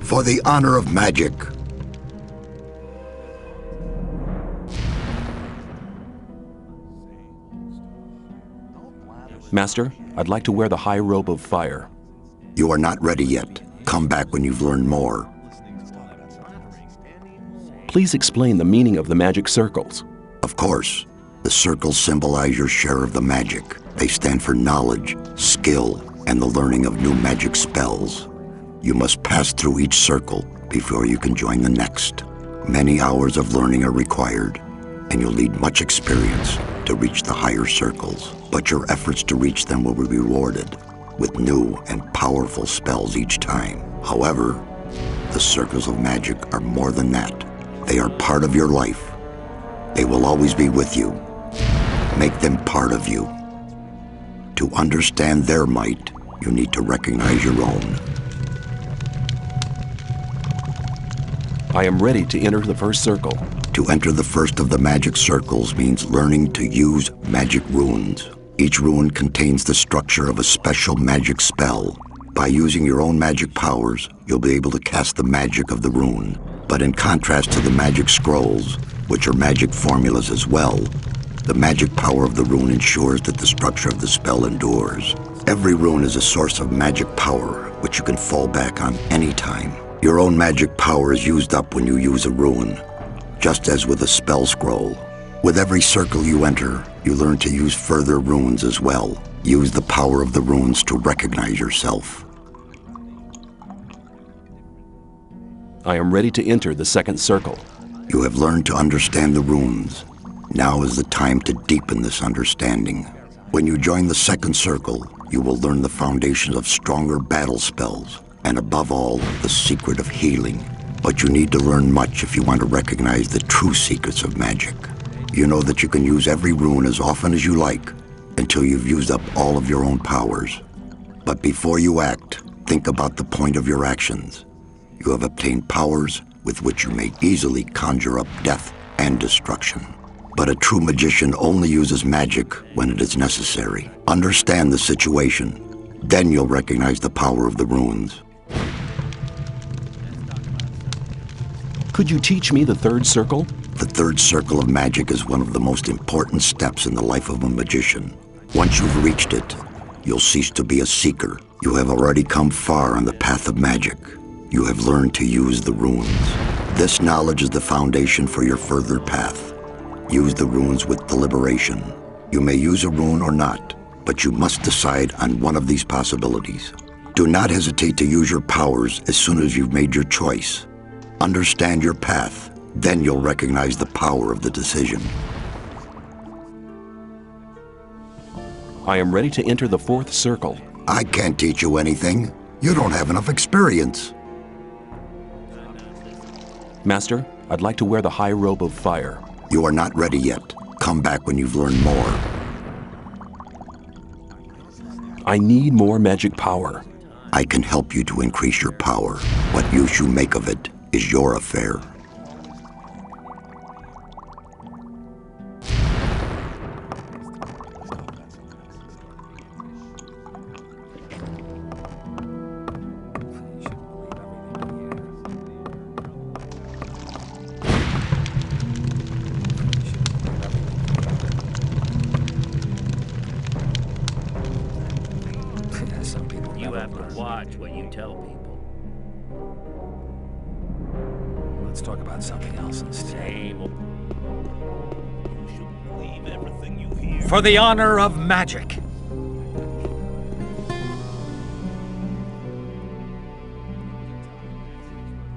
For the honor of magic. Master, I'd like to wear the high robe of fire. You are not ready yet. Come back when you've learned more. Please explain the meaning of the magic circles. Of course. The circles symbolize your share of the magic. They stand for knowledge, skill, and the learning of new magic spells. You must pass through each circle before you can join the next. Many hours of learning are required, and you'll need much experience to reach the higher circles. But your efforts to reach them will be rewarded with new and powerful spells each time. However, the circles of magic are more than that. They are part of your life. They will always be with you. Make them part of you. To understand their might, you need to recognize your own. I am ready to enter the first circle. To enter the first of the magic circles means learning to use magic runes. Each rune contains the structure of a special magic spell. By using your own magic powers, you'll be able to cast the magic of the rune. But in contrast to the magic scrolls, which are magic formulas as well, the magic power of the rune ensures that the structure of the spell endures. Every rune is a source of magic power, which you can fall back on any time. Your own magic power is used up when you use a rune, just as with a spell scroll. With every circle you enter, you learn to use further runes as well. Use the power of the runes to recognize yourself. I am ready to enter the second circle. You have learned to understand the runes. Now is the time to deepen this understanding. When you join the second circle, you will learn the foundations of stronger battle spells, and above all, the secret of healing. But you need to learn much if you want to recognize the true secrets of magic. You know that you can use every rune as often as you like, until you've used up all of your own powers. But before you act, think about the point of your actions. You have obtained powers with which you may easily conjure up death and destruction. But a true magician only uses magic when it is necessary. Understand the situation. Then you'll recognize the power of the runes. Could you teach me the third circle? The third circle of magic is one of the most important steps in the life of a magician. Once you've reached it, you'll cease to be a seeker. You have already come far on the path of magic. You have learned to use the runes. This knowledge is the foundation for your further path. Use the runes with deliberation. You may use a rune or not, but you must decide on one of these possibilities. Do not hesitate to use your powers as soon as you've made your choice. Understand your path, then you'll recognize the power of the decision. I am ready to enter the fourth circle. I can't teach you anything. You don't have enough experience. Master, I'd like to wear the high robe of fire. You are not ready yet. Come back when you've learned more. I need more magic power. I can help you to increase your power. What use you make of it is your affair. have to watch what you tell people. Let's talk about something else instead. For the honor of magic.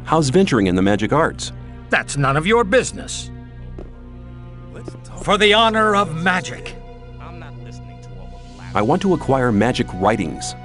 How's venturing in the magic arts? That's none of your business. For the honor of magic. I want to acquire magic writings.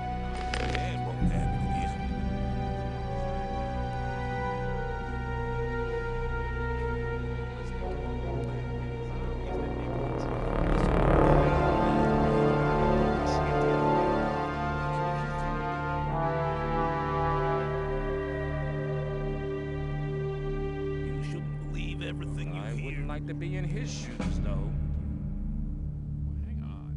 I wouldn't like to be in his shoes, though. Hang on.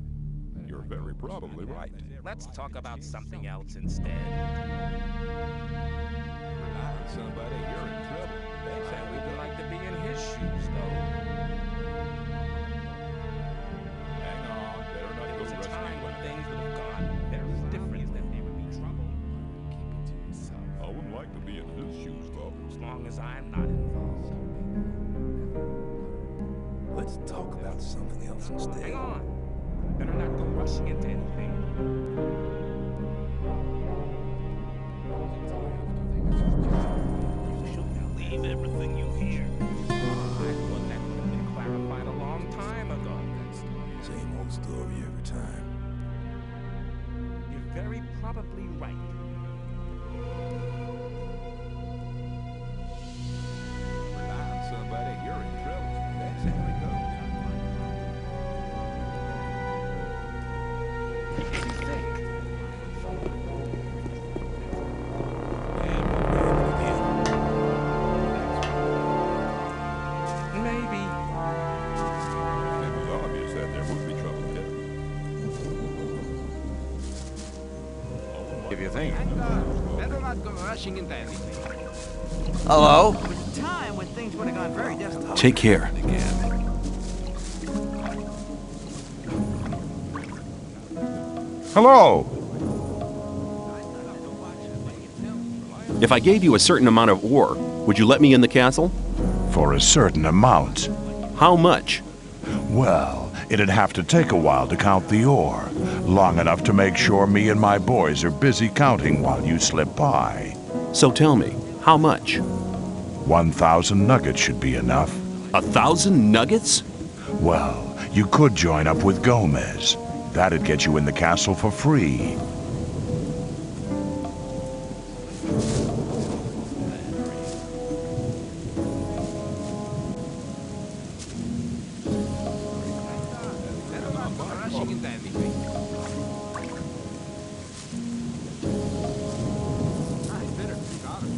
You're very probably right. Let's talk about something else instead. Rely on somebody, you're in trouble. That's how I we wouldn't do like to be in his shoes, though. Hang on. Better not There go was a rushing time in. when things would have gone very different, that there would be trouble. Keep it to yourself. I wouldn't like to be in his shoes, though. As long as I'm not involved. Let's talk about something else instead. Hang on. Better not go rushing into anything. You shouldn't believe everything you hear. I thought that would have been clarified a long time ago. Same old story every time. You're very probably right. Rely on somebody, you're in trouble. That's how it goes. Maybe. It was obvious that there would be trouble there. If you think. Better not go rushing into anything. Hello? There was a time when things would have gone very different. Take care. Hello! If I gave you a certain amount of ore, would you let me in the castle? For a certain amount. How much? Well, it'd have to take a while to count the ore. Long enough to make sure me and my boys are busy counting while you slip by. So tell me, how much? 1,000 nuggets should be enough. 1,000 nuggets? Well, you could join up with Gomez. That'd get you in the castle for free. Better not go rushing into anything. I better got it.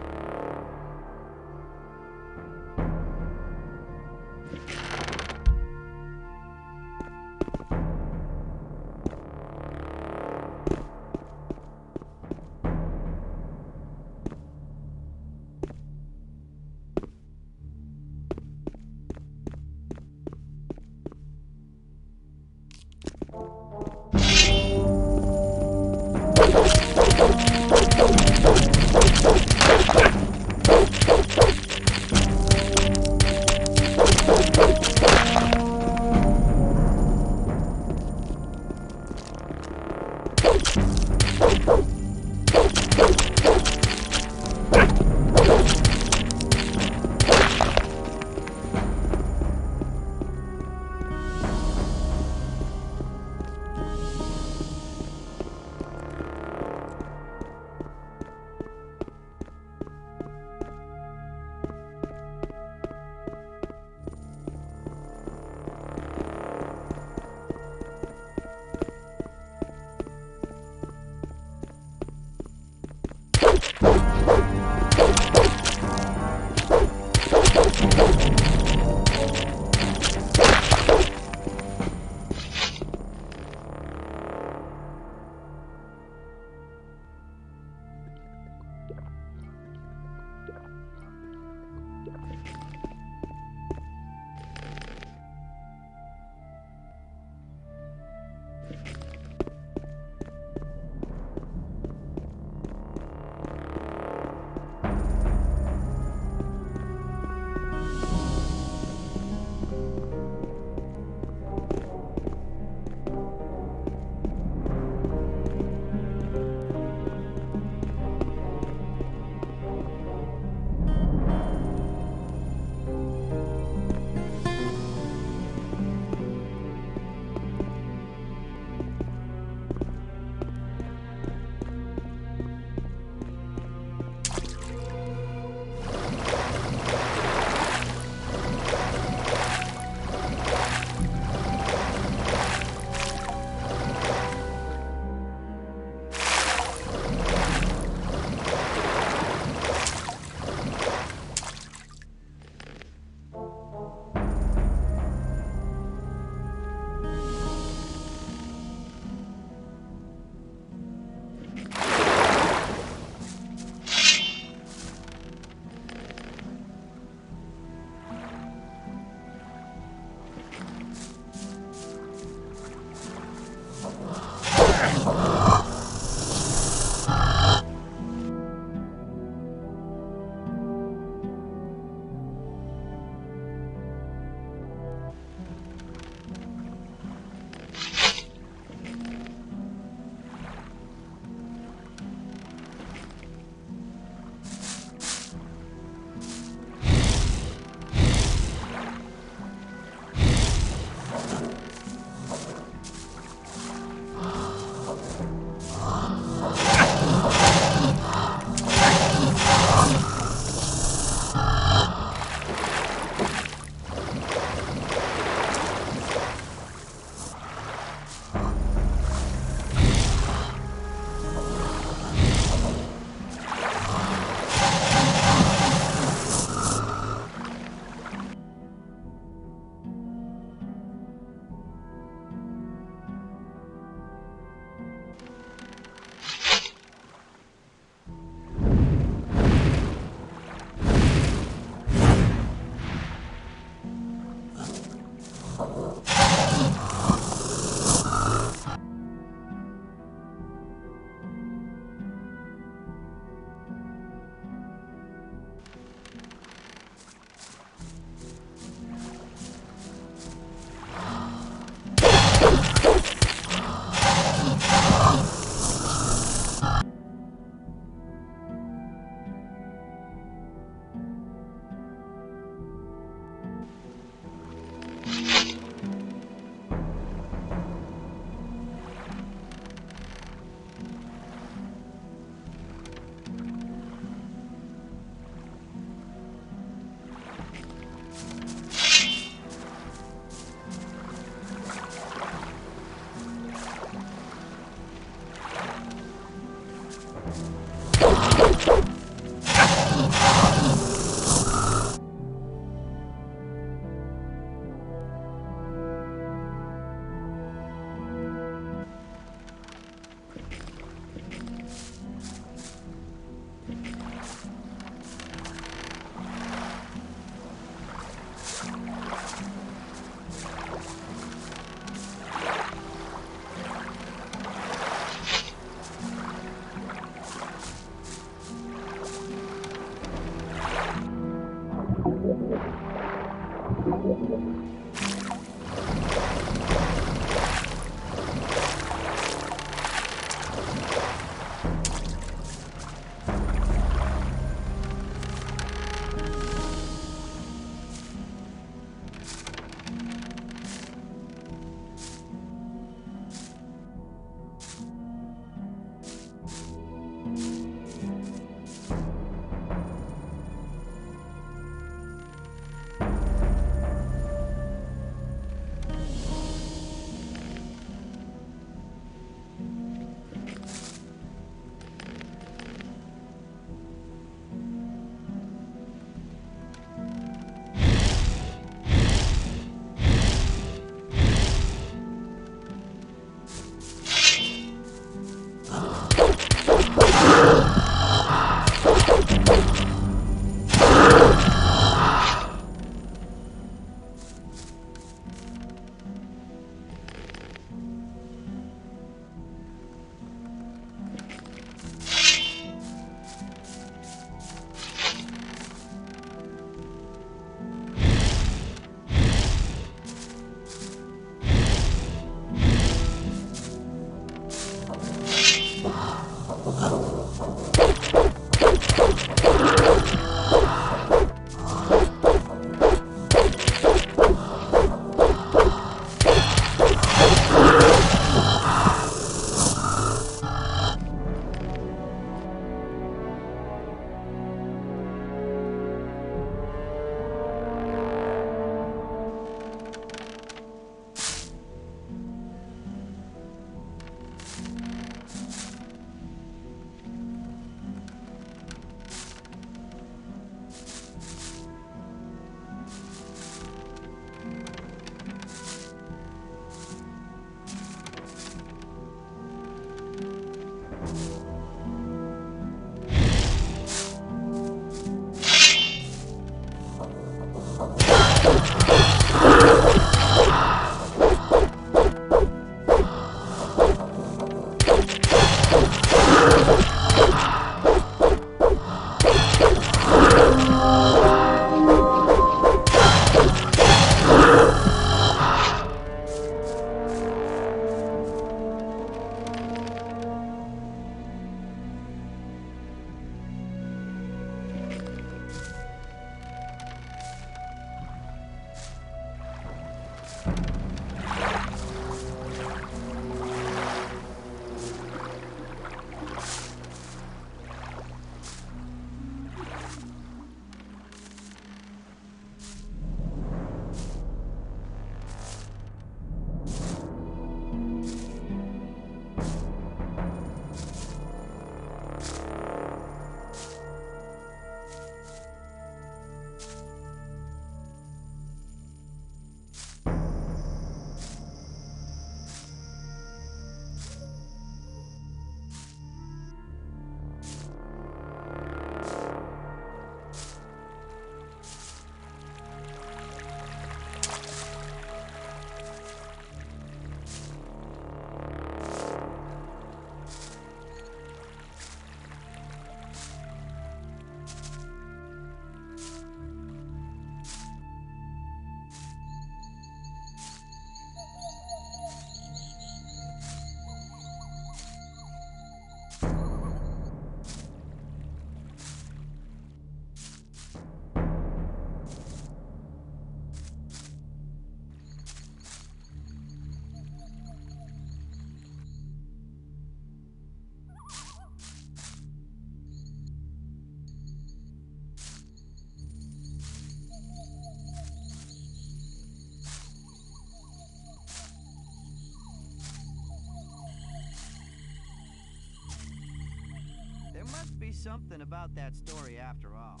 must be something about that story after all.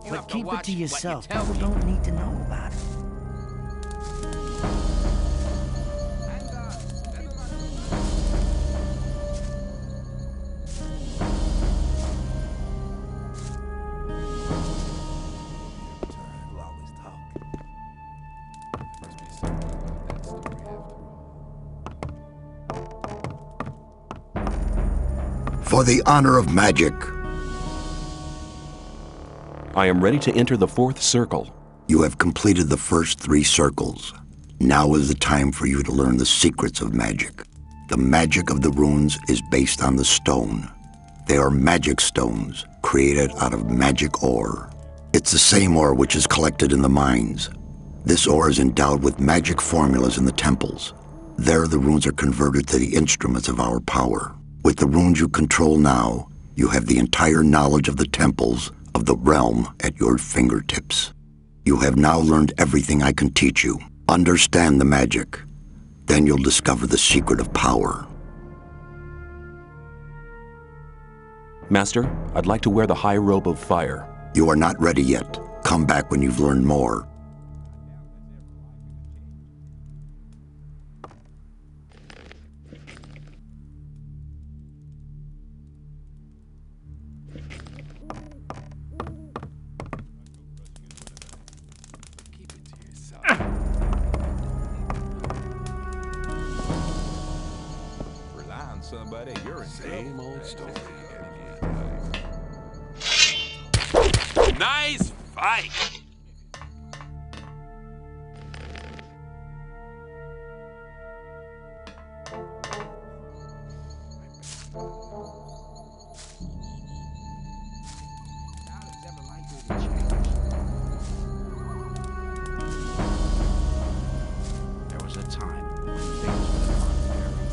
But keep it to yourself. People don't need to know about it. For the honor of magic. I am ready to enter the 4th circle. You have completed the first 3 circles. Now is the time for you to learn the secrets of magic. The magic of the runes is based on the stone. They are magic stones, created out of magic ore. It's the same ore which is collected in the mines. This ore is endowed with magic formulas in the temples. There the runes are converted to the instruments of our power. With the runes you control now, you have the entire knowledge of the temples of the realm at your fingertips. You have now learned everything I can teach you. Understand the magic. Then you'll discover the secret of power. Master, I'd like to wear the high robe of fire. You are not ready yet. Come back when you've learned more. Somebody, you're in Same trouble. old story. Nice fight! There was a time when things would have gone very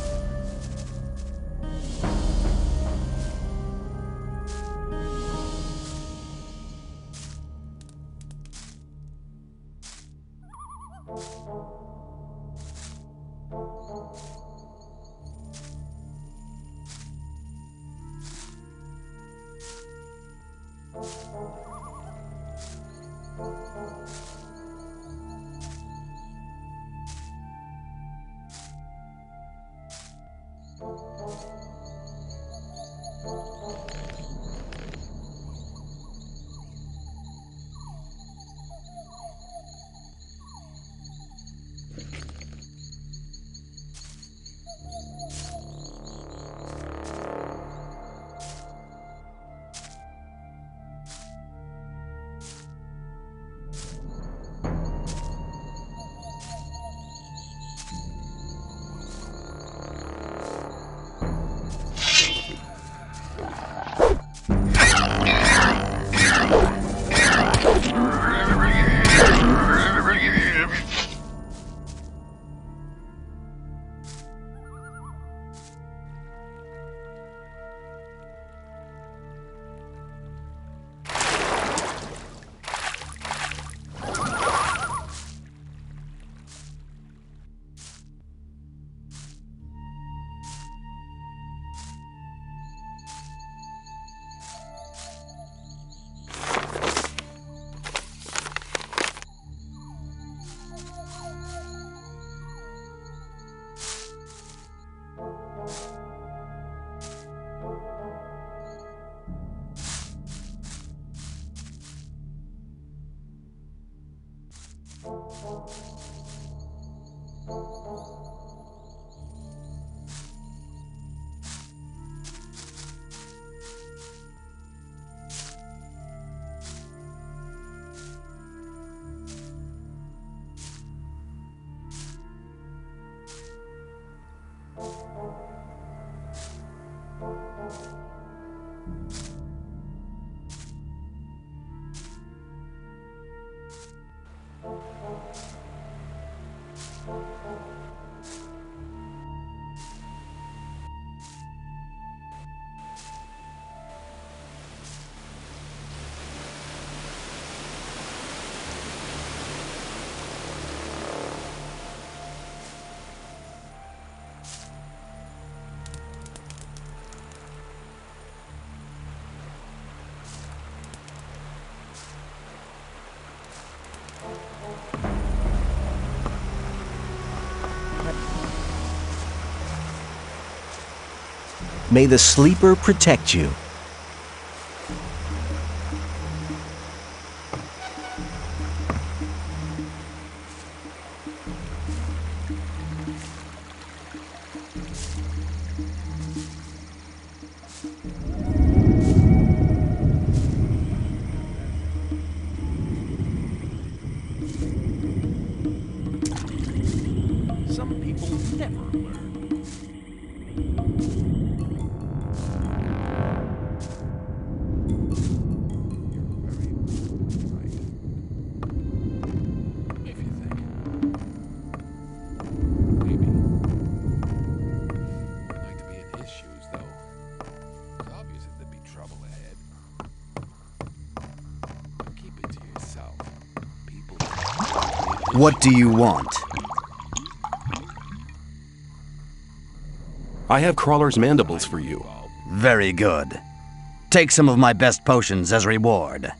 May the sleeper protect you. Some people never learn. What do you want? I have Crawler's mandibles for you. Very good. Take some of my best potions as reward.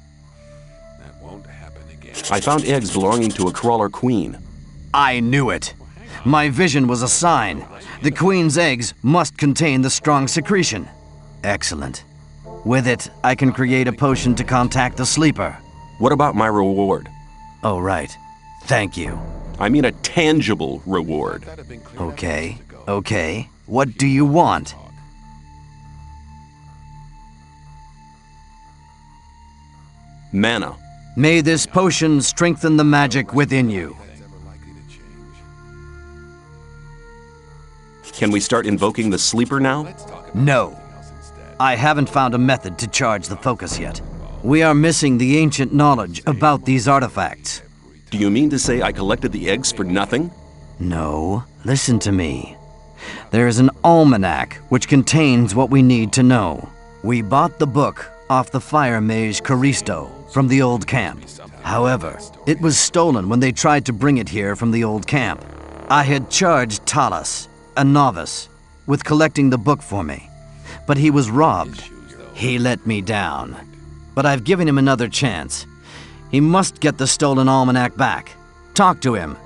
I found eggs belonging to a Crawler queen. I knew it. My vision was a sign. The queen's eggs must contain the strong secretion. Excellent. With it, I can create a potion to contact the sleeper. What about my reward? Oh, right. Thank you. I mean a tangible reward. Okay, okay. What do you want? Mana. May this potion strengthen the magic within you. Can we start invoking the sleeper now? No. I haven't found a method to charge the focus yet. We are missing the ancient knowledge about these artifacts. Do you mean to say I collected the eggs for nothing? No. Listen to me. There is an almanac which contains what we need to know. We bought the book off the fire mage Caristo from the old camp. However, it was stolen when they tried to bring it here from the old camp. I had charged Talas, a novice, with collecting the book for me, but he was robbed. He let me down. But I've given him another chance. He must get the stolen almanac back. Talk to him.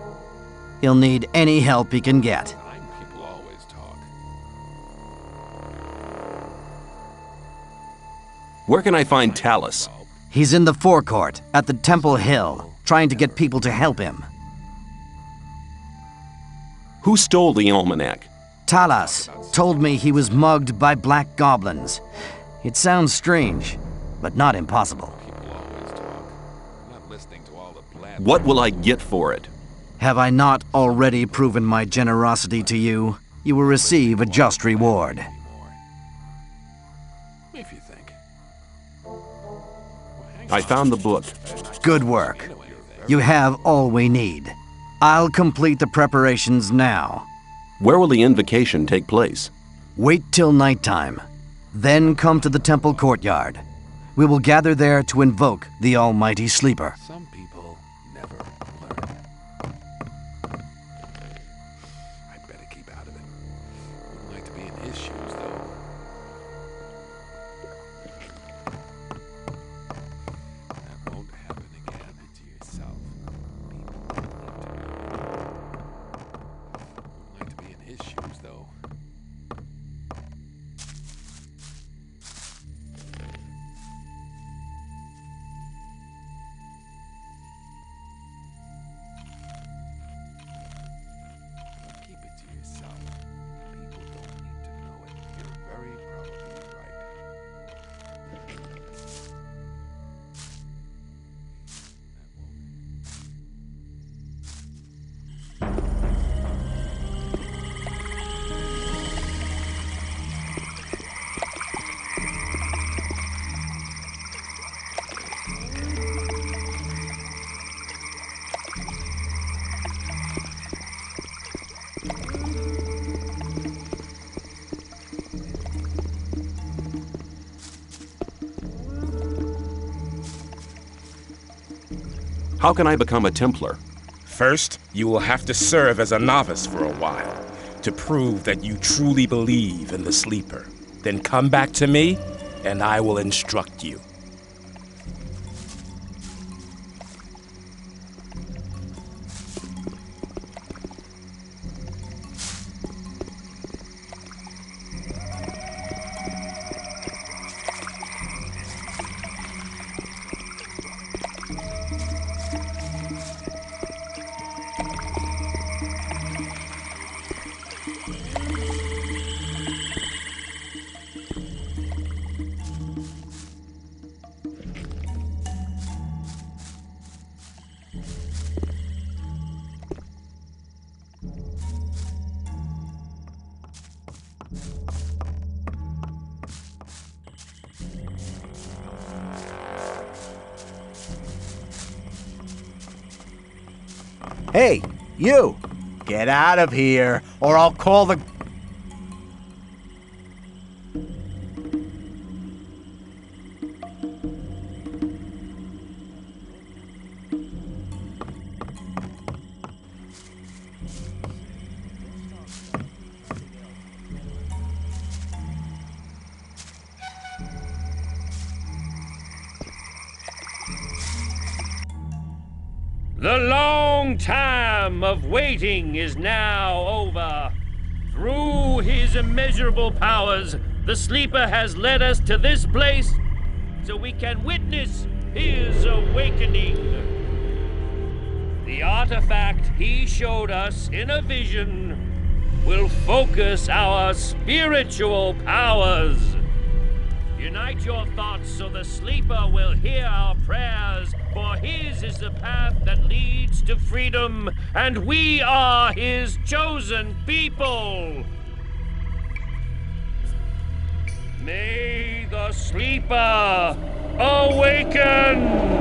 He'll need any help he can get. Where can I find Talas? He's in the forecourt at the Temple Hill, trying to get people to help him. Who stole the almanac? Talas told me he was mugged by black goblins. It sounds strange, but not impossible. What will I get for it? Have I not already proven my generosity to you? You will receive a just reward. I found the book. Good work. You have all we need. I'll complete the preparations now. Where will the invocation take place? Wait till nighttime. Then come to the temple courtyard. We will gather there to invoke the almighty sleeper. Some people never learn. I'd better keep out of it. Wouldn't like to be in his shoes, though. That won't happen again. To yourself. People don't need to know. Wouldn't like to be in his shoes, though. Keep it to yourself. People don't need to know it. You're very probably right. How can I become a Templar? First, you will have to serve as a novice for a while to prove that you truly believe in the sleeper. Then come back to me, and I will instruct you. Hey, you! Get out of here, or I'll call the... The long time of waiting is now over. Through his immeasurable powers, the Sleeper has led us to this place so we can witness his awakening. The artifact he showed us in a vision will focus our spiritual powers. Unite your thoughts so the Sleeper will hear our prayers, for his is the path that leads to freedom, and we are his chosen people. May the Sleeper awaken!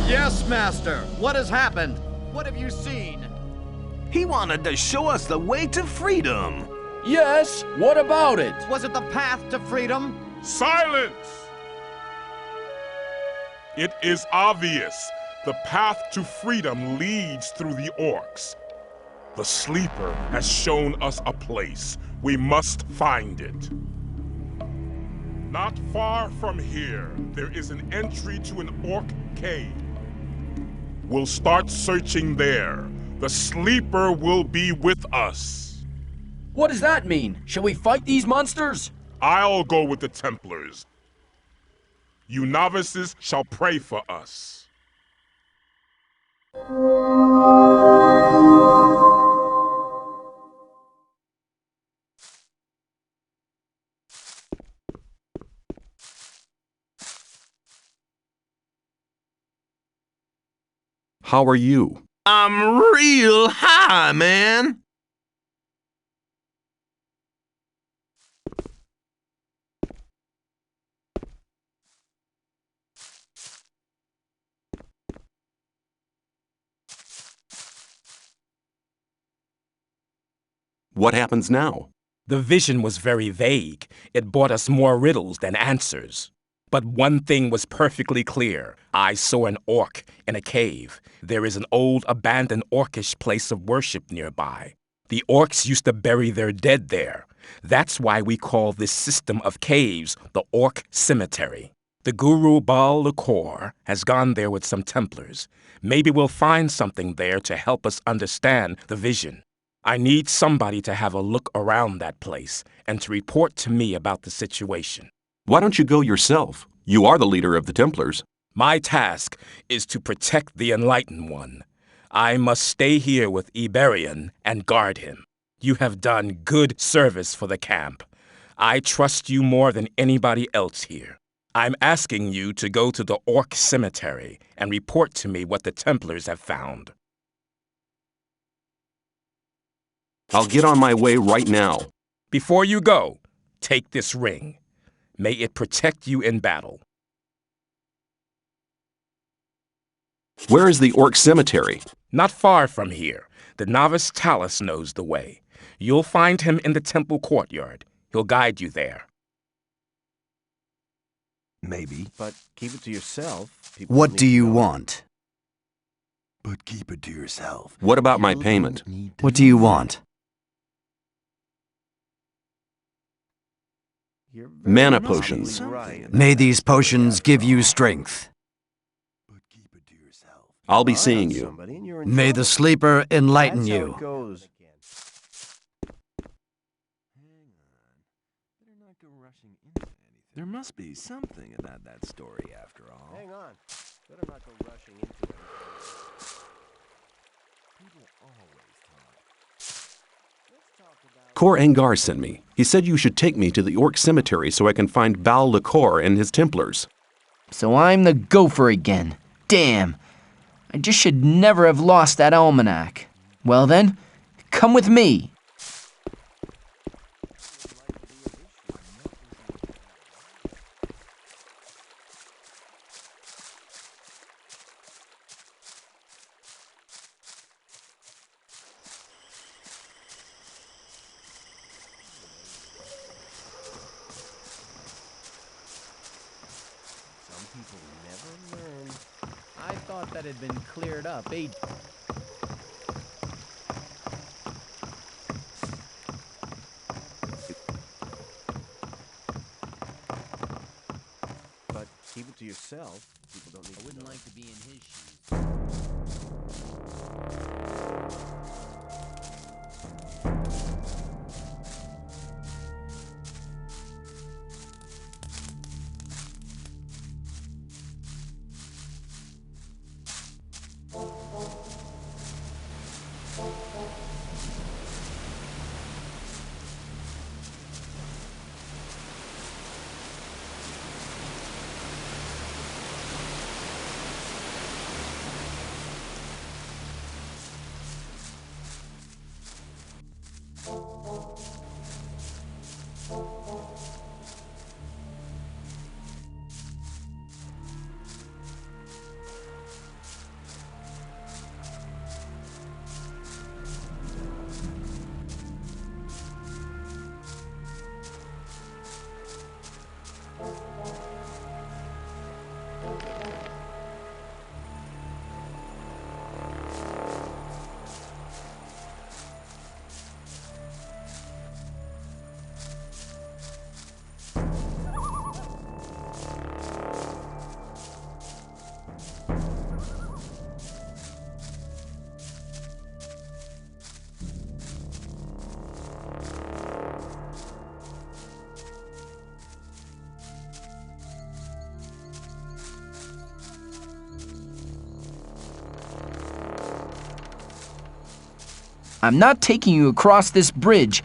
Yes, Master. What has happened? What have you seen? He wanted to show us the way to freedom. Yes, what about it? Was it the path to freedom? Silence! It is obvious. The path to freedom leads through the orcs. The Sleeper has shown us a place. We must find it. Not far from here, there is an entry to an orc cave. We'll start searching there. The Sleeper will be with us. What does that mean? Shall we fight these monsters? I'll go with the Templars. You novices shall pray for us. How are you? I'm real high, man. What happens now? The vision was very vague. It brought us more riddles than answers. But one thing was perfectly clear. I saw an orc in a cave. There is an old abandoned orcish place of worship nearby. The orcs used to bury their dead there. That's why we call this system of caves the Orc Cemetery. The Guru Baal Lakor has gone there with some Templars. Maybe we'll find something there to help us understand the vision. I need somebody to have a look around that place and to report to me about the situation. Why don't you go yourself? You are the leader of the Templars. My task is to protect the Enlightened One. I must stay here with Iberian and guard him. You have done good service for the camp. I trust you more than anybody else here. I'm asking you to go to the Orc Cemetery and report to me what the Templars have found. I'll get on my way right now. Before you go, take this ring. May it protect you in battle. Where is the Orc Cemetery? Not far from here. The novice Talus knows the way. You'll find him in the temple courtyard. He'll guide you there. Maybe, but keep it to yourself. What do you want? But keep it to yourself. What about my payment? What do you want? Mana potions. May these potions give you strength. I'll be seeing you. May the Sleeper enlighten you. There must be something about that story after all. Hang on. Better not go rushing into it. People always talk. Kor Angar sent me. He said you should take me to the Orc Cemetery so I can find Baal Lakor and his Templars. So I'm the gopher again. Damn. I just should never have lost that almanac. Well then, come with me. Some people never learn. I thought that had been cleared up, eh? But keep it to yourself. People don't need I wouldn't to know. like to be in his shoes. I'm not taking you across this bridge.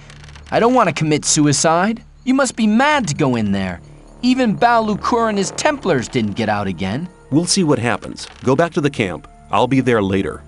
I don't want to commit suicide. You must be mad to go in there. Even Baal Lukur and his Templars didn't get out again. We'll see what happens. Go back to the camp. I'll be there later.